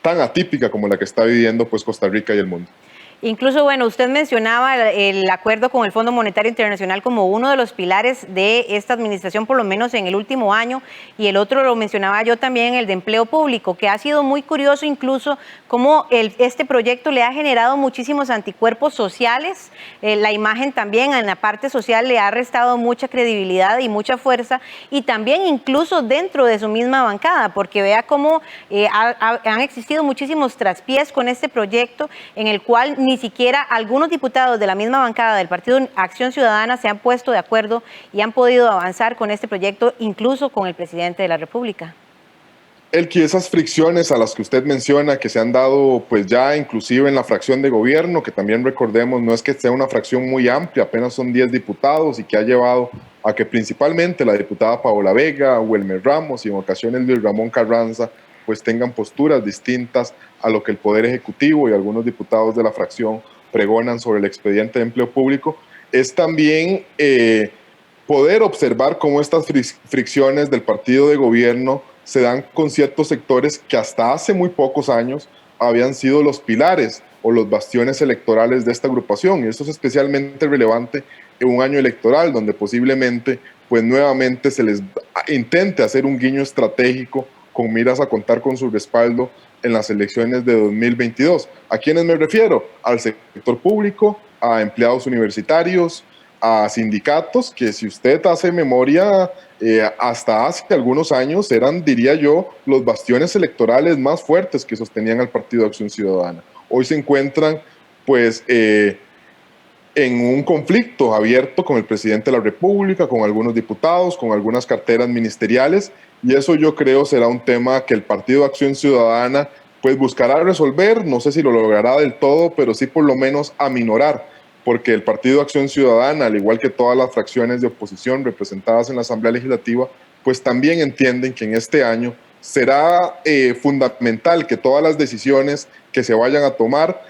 tan atípica como la que está viviendo pues Costa Rica y el mundo. Incluso, bueno, usted mencionaba el acuerdo con el Fondo Monetario Internacional como uno de los pilares de esta administración, por lo menos en el último año, y el otro lo mencionaba yo también, el de empleo público, que ha sido muy curioso incluso cómo este proyecto le ha generado muchísimos anticuerpos sociales. La imagen también en la parte social le ha restado mucha credibilidad y mucha fuerza, y también incluso dentro de su misma bancada, porque vea cómo han existido muchísimos traspiés con este proyecto, en el cual ni siquiera algunos diputados de la misma bancada del Partido Acción Ciudadana se han puesto de acuerdo y han podido avanzar con este proyecto, incluso con el presidente de la República. Elki, esas fricciones a las que usted menciona que se han dado pues ya inclusive en la fracción de gobierno, que también recordemos no es que sea una fracción muy amplia, apenas son 10 diputados, y que ha llevado a que principalmente la diputada Paola Vega, Wilmer Ramos y en ocasiones Luis Ramón Carranza pues tengan posturas distintas a lo que el Poder Ejecutivo y algunos diputados de la fracción pregonan sobre el expediente de empleo público, es también poder observar cómo estas fricciones del partido de gobierno se dan con ciertos sectores que hasta hace muy pocos años habían sido los pilares o los bastiones electorales de esta agrupación, y eso es especialmente relevante en un año electoral donde posiblemente pues nuevamente se les intente hacer un guiño estratégico con miras a contar con su respaldo en las elecciones de 2022. ¿A quiénes me refiero? Al sector público, a empleados universitarios, a sindicatos, que si usted hace memoria, hasta hace algunos años eran, diría yo, los bastiones electorales más fuertes que sostenían al Partido de Acción Ciudadana. Hoy se encuentran, pues, en un conflicto abierto con el presidente de la República, con algunos diputados, con algunas carteras ministeriales, y eso yo creo será un tema que el Partido de Acción Ciudadana pues buscará resolver, no sé si lo logrará del todo, pero sí por lo menos aminorar, porque el Partido de Acción Ciudadana, al igual que todas las fracciones de oposición representadas en la Asamblea Legislativa, pues también entienden que en este año será fundamental que todas las decisiones que se vayan a tomar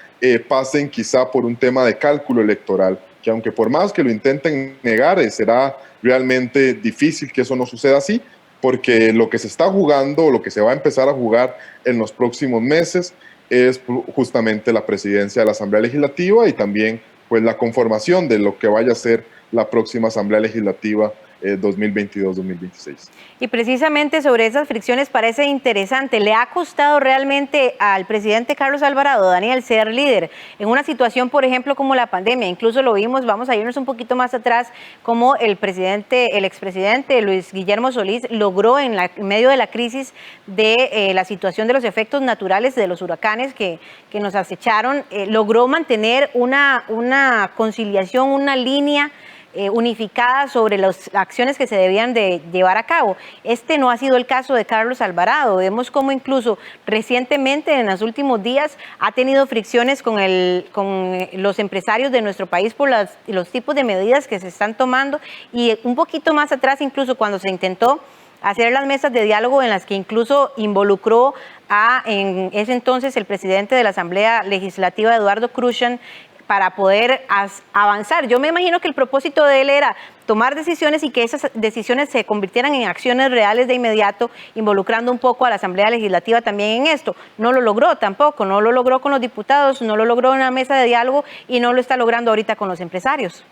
pasen quizá por un tema de cálculo electoral, que aunque por más que lo intenten negar, será realmente difícil que eso no suceda así, porque lo que se está jugando o lo que se va a empezar a jugar en los próximos meses es justamente la presidencia de la Asamblea Legislativa y también pues la conformación de lo que vaya a ser la próxima Asamblea Legislativa 2022-2026. Y precisamente sobre esas fricciones parece interesante. ¿Le ha costado realmente al presidente Carlos Alvarado, Daniel, ser líder en una situación, por ejemplo, como la pandemia? Incluso lo vimos, vamos a irnos un poquito más atrás, como el expresidente Luis Guillermo Solís logró en medio de la crisis de la situación de los efectos naturales de los huracanes que nos acecharon, logró mantener una conciliación, una línea unificada sobre las acciones que se debían de llevar a cabo. Este no ha sido el caso de Carlos Alvarado. Vemos cómo incluso recientemente, en los últimos días, ha tenido fricciones con los empresarios de nuestro país por los tipos de medidas que se están tomando, y un poquito más atrás, incluso cuando se intentó hacer las mesas de diálogo en las que incluso involucró en ese entonces el presidente de la Asamblea Legislativa, Eduardo Kruzan, para poder avanzar. Yo me imagino que el propósito de él era tomar decisiones y que esas decisiones se convirtieran en acciones reales de inmediato, involucrando un poco a la Asamblea Legislativa también en esto. No lo logró tampoco, no lo logró con los diputados, no lo logró en una mesa de diálogo y no lo está logrando ahorita con los empresarios.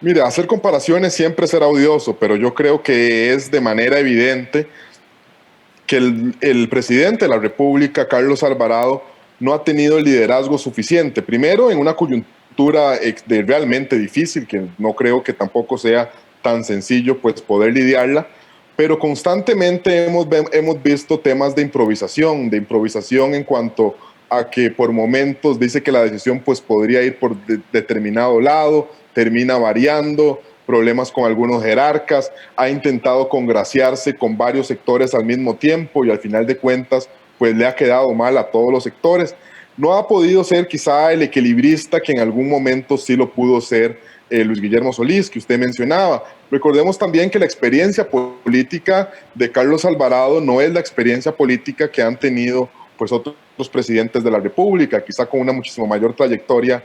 Mire, hacer comparaciones siempre será odioso, pero yo creo que es de manera evidente que el presidente de la República, Carlos Alvarado, no ha tenido el liderazgo suficiente. Primero, en una coyuntura realmente difícil, que no creo que tampoco sea tan sencillo pues poder lidiarla, pero constantemente hemos visto temas de improvisación en cuanto a que por momentos dice que la decisión pues podría ir por determinado lado, termina variando, problemas con algunos jerarcas, ha intentado congraciarse con varios sectores al mismo tiempo y al final de cuentas pues le ha quedado mal a todos los sectores. No ha podido ser quizá el equilibrista que en algún momento sí lo pudo ser Luis Guillermo Solís, que usted mencionaba. Recordemos también que la experiencia política de Carlos Alvarado no es la experiencia política que han tenido pues otros presidentes de la República, quizá con una muchísimo mayor trayectoria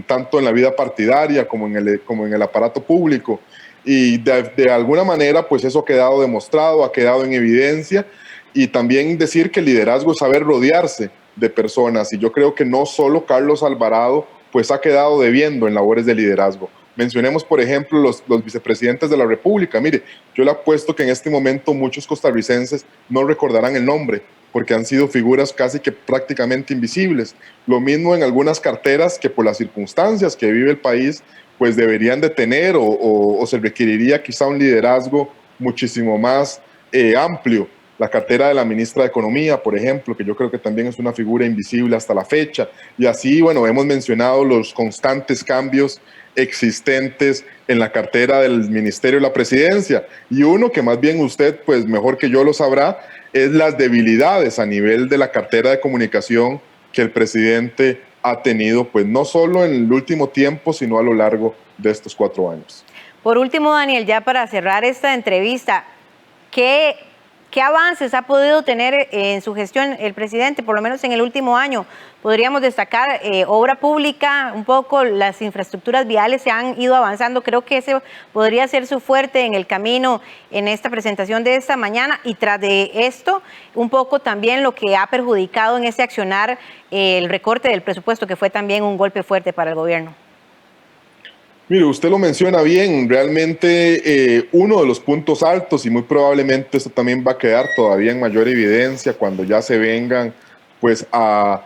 tanto en la vida partidaria como en el aparato público. Y de alguna manera pues eso ha quedado demostrado, ha quedado en evidencia. Y también decir que el liderazgo es saber rodearse de personas, y yo creo que no solo Carlos Alvarado pues ha quedado debiendo en labores de liderazgo. Mencionemos, por ejemplo, los vicepresidentes de la República. Mire, yo le apuesto que en este momento muchos costarricenses no recordarán el nombre, porque han sido figuras casi que prácticamente invisibles. Lo mismo en algunas carteras que por las circunstancias que vive el país, pues deberían de tener o se requeriría quizá un liderazgo muchísimo más amplio. La cartera de la ministra de Economía, por ejemplo, que yo creo que también es una figura invisible hasta la fecha. Y así, bueno, hemos mencionado los constantes cambios existentes en la cartera del Ministerio de la Presidencia. Y uno que más bien usted, pues mejor que yo lo sabrá, es las debilidades a nivel de la cartera de comunicación que el presidente ha tenido, pues no solo en el último tiempo, sino a lo largo de estos 4 años. Por último, Daniel, ya para cerrar esta entrevista, ¿qué avances ha podido tener en su gestión el presidente, por lo menos en el último año? Podríamos destacar obra pública, un poco las infraestructuras viales se han ido avanzando. Creo que ese podría ser su fuerte en el camino en esta presentación de esta mañana. Y tras de esto, un poco también lo que ha perjudicado en ese accionar el recorte del presupuesto, que fue también un golpe fuerte para el gobierno. Mire, usted lo menciona bien, realmente uno de los puntos altos, y muy probablemente esto también va a quedar todavía en mayor evidencia cuando ya se vengan pues a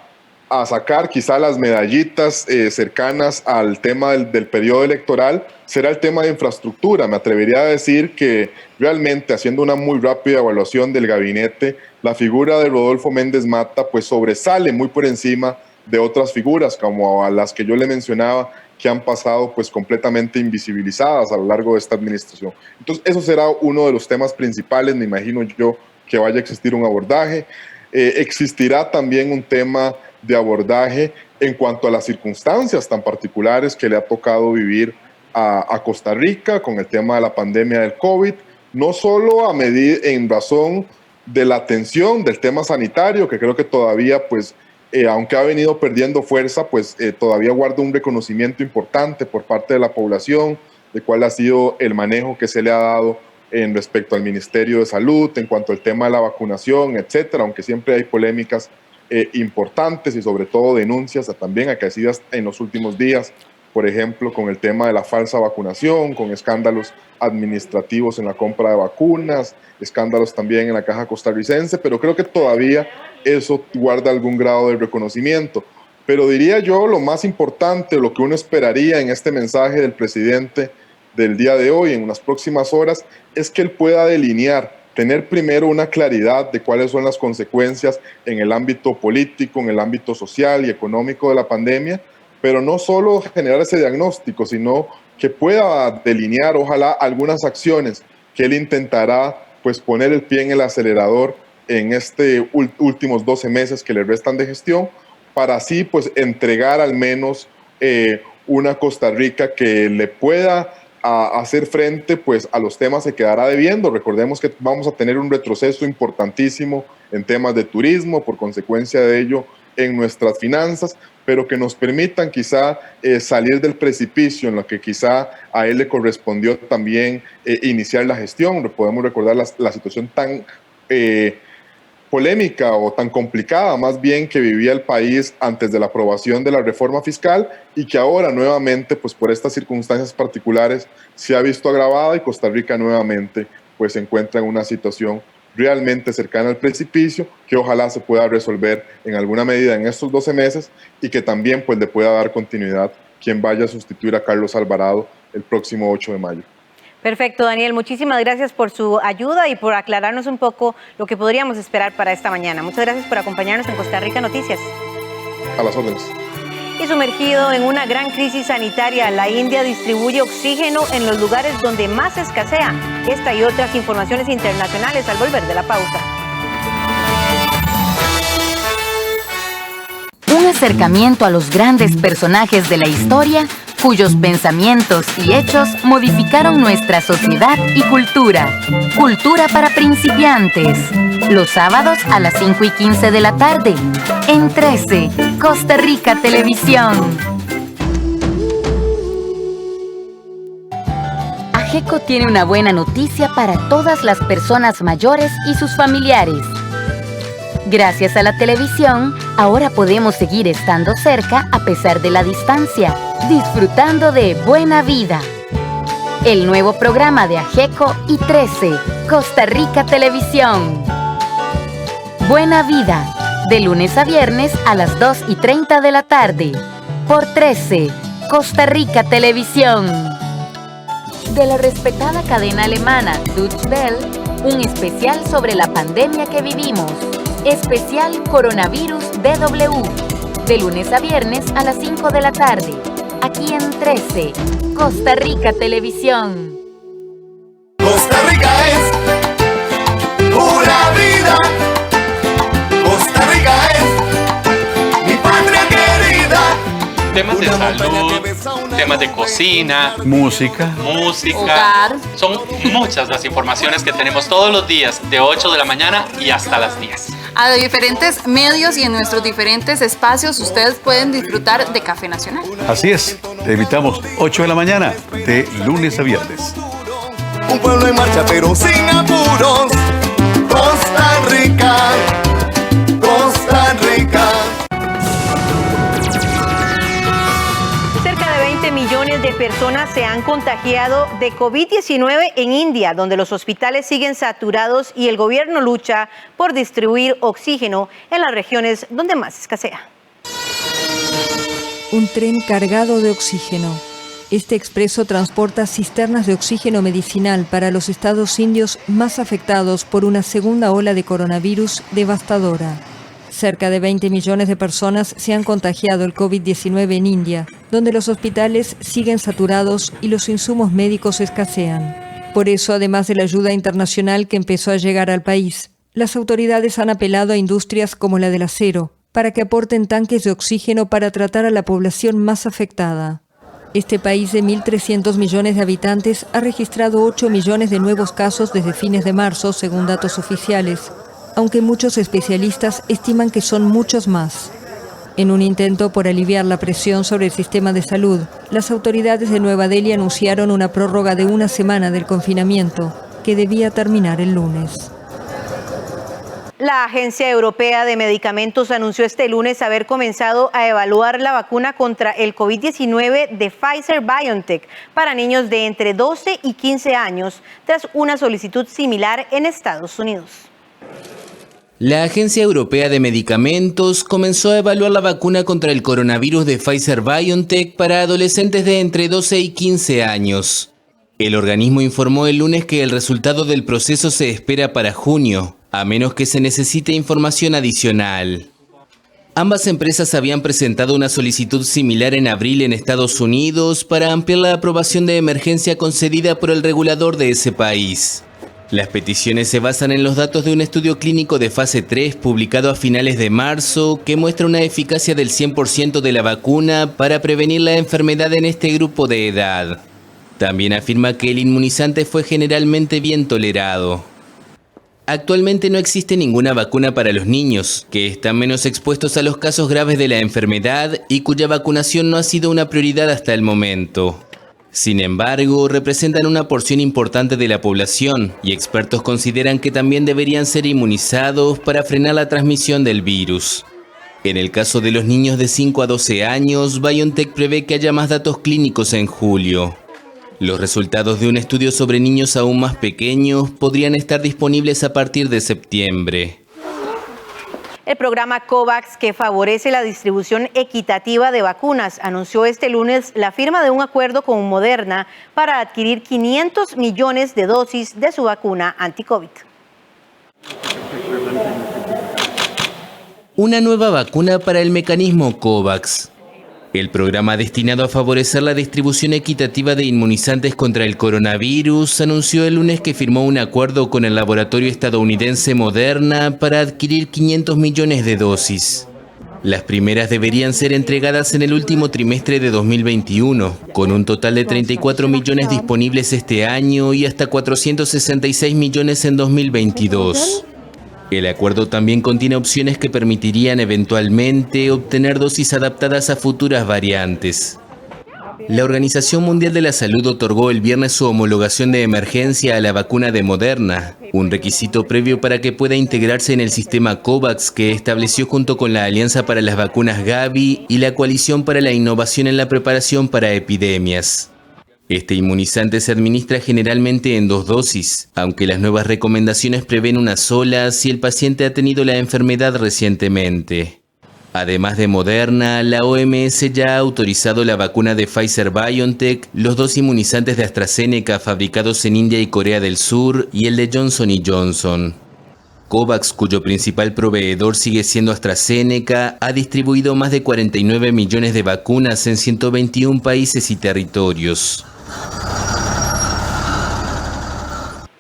sacar quizá las medallitas cercanas al tema del periodo electoral, será el tema de infraestructura. Me atrevería a decir que realmente, haciendo una muy rápida evaluación del gabinete, la figura de Rodolfo Méndez Mata pues sobresale muy por encima de otras figuras, como a las que yo le mencionaba, que han pasado pues completamente invisibilizadas a lo largo de esta administración. Entonces, eso será uno de los temas principales, me imagino yo, que vaya a existir un abordaje. Existirá también un tema de abordaje en cuanto a las circunstancias tan particulares que le ha tocado vivir a Costa Rica con el tema de la pandemia del COVID, no solo en razón de la atención del tema sanitario, que creo que todavía pues aunque ha venido perdiendo fuerza, pues todavía guarda un reconocimiento importante por parte de la población de cuál ha sido el manejo que se le ha dado en respecto al Ministerio de Salud, en cuanto al tema de la vacunación, etcétera, aunque siempre hay polémicas importantes y sobre todo denuncias también acaecidas en los últimos días, por ejemplo, con el tema de la falsa vacunación, con escándalos administrativos en la compra de vacunas, escándalos también en la Caja Costarricense, pero creo que todavía eso guarda algún grado de reconocimiento. Pero diría yo, lo más importante, lo que uno esperaría en este mensaje del presidente del día de hoy, en unas próximas horas, es que él pueda delinear, tener primero una claridad de cuáles son las consecuencias en el ámbito político, en el ámbito social y económico de la pandemia, pero no solo generar ese diagnóstico, sino que pueda delinear, ojalá, algunas acciones que él intentará pues poner el pie en el acelerador en este últimos 12 meses que le restan de gestión, para así pues entregar al menos una Costa Rica que le pueda hacer frente pues a los temas que quedará debiendo. Recordemos que vamos a tener un retroceso importantísimo en temas de turismo, por consecuencia de ello en nuestras finanzas, pero que nos permitan quizá salir del precipicio en lo que quizá a él le correspondió también iniciar la gestión. Podemos recordar la situación tan polémica o tan complicada más bien que vivía el país antes de la aprobación de la reforma fiscal y que ahora nuevamente pues por estas circunstancias particulares se ha visto agravada y Costa Rica nuevamente pues se encuentra en una situación realmente cercana al precipicio que ojalá se pueda resolver en alguna medida en estos 12 meses y que también pues le pueda dar continuidad quien vaya a sustituir a Carlos Alvarado el próximo 8 de mayo. Perfecto, Daniel. Muchísimas gracias por su ayuda y por aclararnos un poco lo que podríamos esperar para esta mañana. Muchas gracias por acompañarnos en Costa Rica Noticias. A las órdenes. Y sumergido en una gran crisis sanitaria, la India distribuye oxígeno en los lugares donde más escasea. Esta y otras informaciones internacionales al volver de la pausa. Un acercamiento a los grandes personajes de la historia, cuyos pensamientos y hechos modificaron nuestra sociedad y cultura. Cultura para principiantes. Los sábados a las 5:15 de la tarde. En 13, Costa Rica Televisión. AGECO tiene una buena noticia para todas las personas mayores y sus familiares. Gracias a la televisión, ahora podemos seguir estando cerca a pesar de la distancia, disfrutando de Buena Vida. El nuevo programa de AGECO y 13, Costa Rica Televisión. Buena Vida, de lunes a viernes a las 2:30 de la tarde, por 13, Costa Rica Televisión. De la respetada cadena alemana Deutsche Welle, un especial sobre la pandemia que vivimos. Especial Coronavirus DW, de lunes a viernes a las 5 de la tarde, aquí en 13, Costa Rica Televisión. Costa Rica es pura vida. Costa Rica es mi patria querida. Temas de salud, temas de cocina, música, hogar. Son muchas las informaciones que tenemos todos los días de 8 de la mañana y hasta las 10. A diferentes medios y en nuestros diferentes espacios ustedes pueden disfrutar de Café Nacional. Así es, te invitamos 8 de la mañana, de lunes a viernes. Un pueblo en marcha pero sin apuros. Costa Rica, Costa Rica. Cerca de 20 millones millones de personas se han contagiado de COVID-19 en India, donde los hospitales siguen saturados y el gobierno lucha por distribuir oxígeno en las regiones donde más escasea. Un tren cargado de oxígeno. Este expreso transporta cisternas de oxígeno medicinal para los estados indios más afectados por una segunda ola de coronavirus devastadora. Cerca de 20 millones de personas se han contagiado el COVID-19 en India, donde los hospitales siguen saturados y los insumos médicos escasean. Por eso, además de la ayuda internacional que empezó a llegar al país, las autoridades han apelado a industrias como la del acero para que aporten tanques de oxígeno para tratar a la población más afectada. Este país de 1.300 millones de habitantes ha registrado 8 millones de nuevos casos desde fines de marzo, según datos oficiales, aunque muchos especialistas estiman que son muchos más. En un intento por aliviar la presión sobre el sistema de salud, las autoridades de Nueva Delhi anunciaron una prórroga de una semana del confinamiento, que debía terminar el lunes. La Agencia Europea de Medicamentos anunció este lunes haber comenzado a evaluar la vacuna contra el COVID-19 de Pfizer-BioNTech para niños de entre 12 y 15 años, tras una solicitud similar en Estados Unidos. La Agencia Europea de Medicamentos comenzó a evaluar la vacuna contra el coronavirus de Pfizer-BioNTech para adolescentes de entre 12 y 15 años. El organismo informó el lunes que el resultado del proceso se espera para junio, a menos que se necesite información adicional. Ambas empresas habían presentado una solicitud similar en abril en Estados Unidos para ampliar la aprobación de emergencia concedida por el regulador de ese país. Las peticiones se basan en los datos de un estudio clínico de fase 3 publicado a finales de marzo que muestra una eficacia del 100% de la vacuna para prevenir la enfermedad en este grupo de edad. También afirma que el inmunizante fue generalmente bien tolerado. Actualmente no existe ninguna vacuna para los niños, que están menos expuestos a los casos graves de la enfermedad y cuya vacunación no ha sido una prioridad hasta el momento. Sin embargo, representan una porción importante de la población y expertos consideran que también deberían ser inmunizados para frenar la transmisión del virus. En el caso de los niños de 5 a 12 años, BioNTech prevé que haya más datos clínicos en julio. Los resultados de un estudio sobre niños aún más pequeños podrían estar disponibles a partir de septiembre. El programa COVAX, que favorece la distribución equitativa de vacunas, anunció este lunes la firma de un acuerdo con Moderna para adquirir 500 millones de dosis de su vacuna anti-COVID. Una nueva vacuna para el mecanismo COVAX. El programa destinado a favorecer la distribución equitativa de inmunizantes contra el coronavirus anunció el lunes que firmó un acuerdo con el laboratorio estadounidense Moderna para adquirir 500 millones de dosis. Las primeras deberían ser entregadas en el último trimestre de 2021, con un total de 34 millones disponibles este año y hasta 466 millones en 2022. El acuerdo también contiene opciones que permitirían eventualmente obtener dosis adaptadas a futuras variantes. La Organización Mundial de la Salud otorgó el viernes su homologación de emergencia a la vacuna de Moderna, un requisito previo para que pueda integrarse en el sistema COVAX que estableció junto con la Alianza para las Vacunas Gavi y la Coalición para la Innovación en la Preparación para Epidemias. Este inmunizante se administra generalmente en 2 dosis, aunque las nuevas recomendaciones prevén una sola si el paciente ha tenido la enfermedad recientemente. Además de Moderna, la OMS ya ha autorizado la vacuna de Pfizer-BioNTech, los 2 inmunizantes de AstraZeneca fabricados en India y Corea del Sur y el de Johnson & Johnson. COVAX, cuyo principal proveedor sigue siendo AstraZeneca, ha distribuido más de 49 millones de vacunas en 121 países y territorios.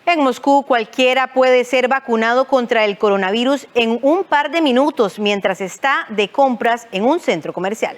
En Moscú, cualquiera puede ser vacunado contra el coronavirus en un par de minutos mientras está de compras en un centro comercial.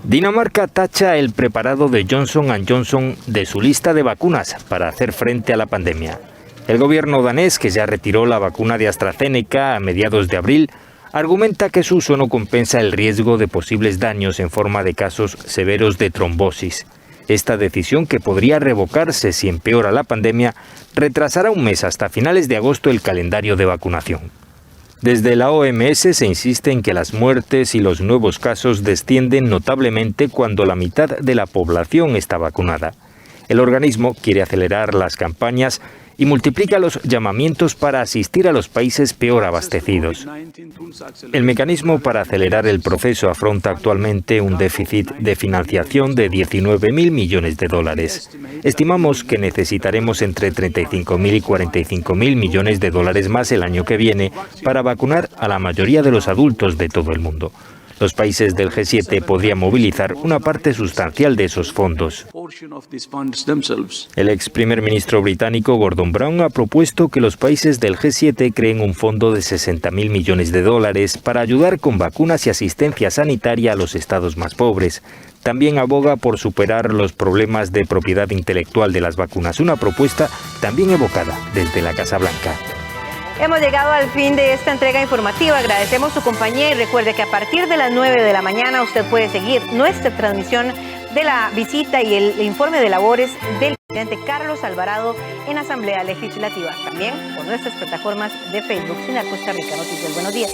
Dinamarca tacha el preparado de Johnson & Johnson de su lista de vacunas para hacer frente a la pandemia. El gobierno danés, que ya retiró la vacuna de AstraZeneca a mediados de abril, argumenta que su uso no compensa el riesgo de posibles daños en forma de casos severos de trombosis. Esta decisión, que podría revocarse si empeora la pandemia, retrasará un mes hasta finales de agosto el calendario de vacunación. Desde la OMS se insiste en que las muertes y los nuevos casos descienden notablemente cuando la mitad de la población está vacunada. El organismo quiere acelerar las campañas y multiplica los llamamientos para asistir a los países peor abastecidos. El mecanismo para acelerar el proceso afronta actualmente un déficit de financiación de 19.000 millones de dólares. Estimamos que necesitaremos entre 35.000 y 45.000 millones de dólares más el año que viene para vacunar a la mayoría de los adultos de todo el mundo. Los países del G7 podrían movilizar una parte sustancial de esos fondos. El ex primer ministro británico Gordon Brown ha propuesto que los países del G7 creen un fondo de 60.000 millones de dólares para ayudar con vacunas y asistencia sanitaria a los estados más pobres. También aboga por superar los problemas de propiedad intelectual de las vacunas, una propuesta también evocada desde la Casa Blanca. Hemos llegado al fin de esta entrega informativa. Agradecemos su compañía y recuerde que a partir de las 9 de la mañana usted puede seguir nuestra transmisión de la visita y el informe de labores del presidente Carlos Alvarado en Asamblea Legislativa. También por nuestras plataformas de Facebook, Ciudad Costa Rica Noticias. Buenos días.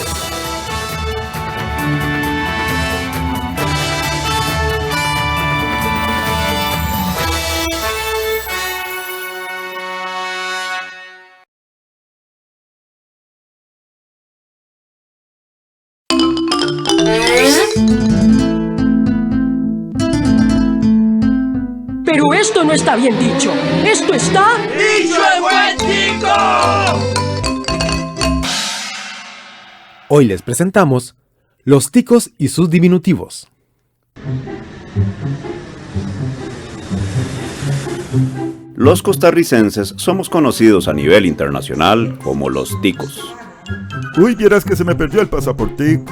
Pero esto no está bien dicho. Esto está... ¡dicho en buen tico! Hoy les presentamos los ticos y sus diminutivos. Los costarricenses somos conocidos a nivel internacional como los ticos. Uy, vieras que se me perdió el pasaporte.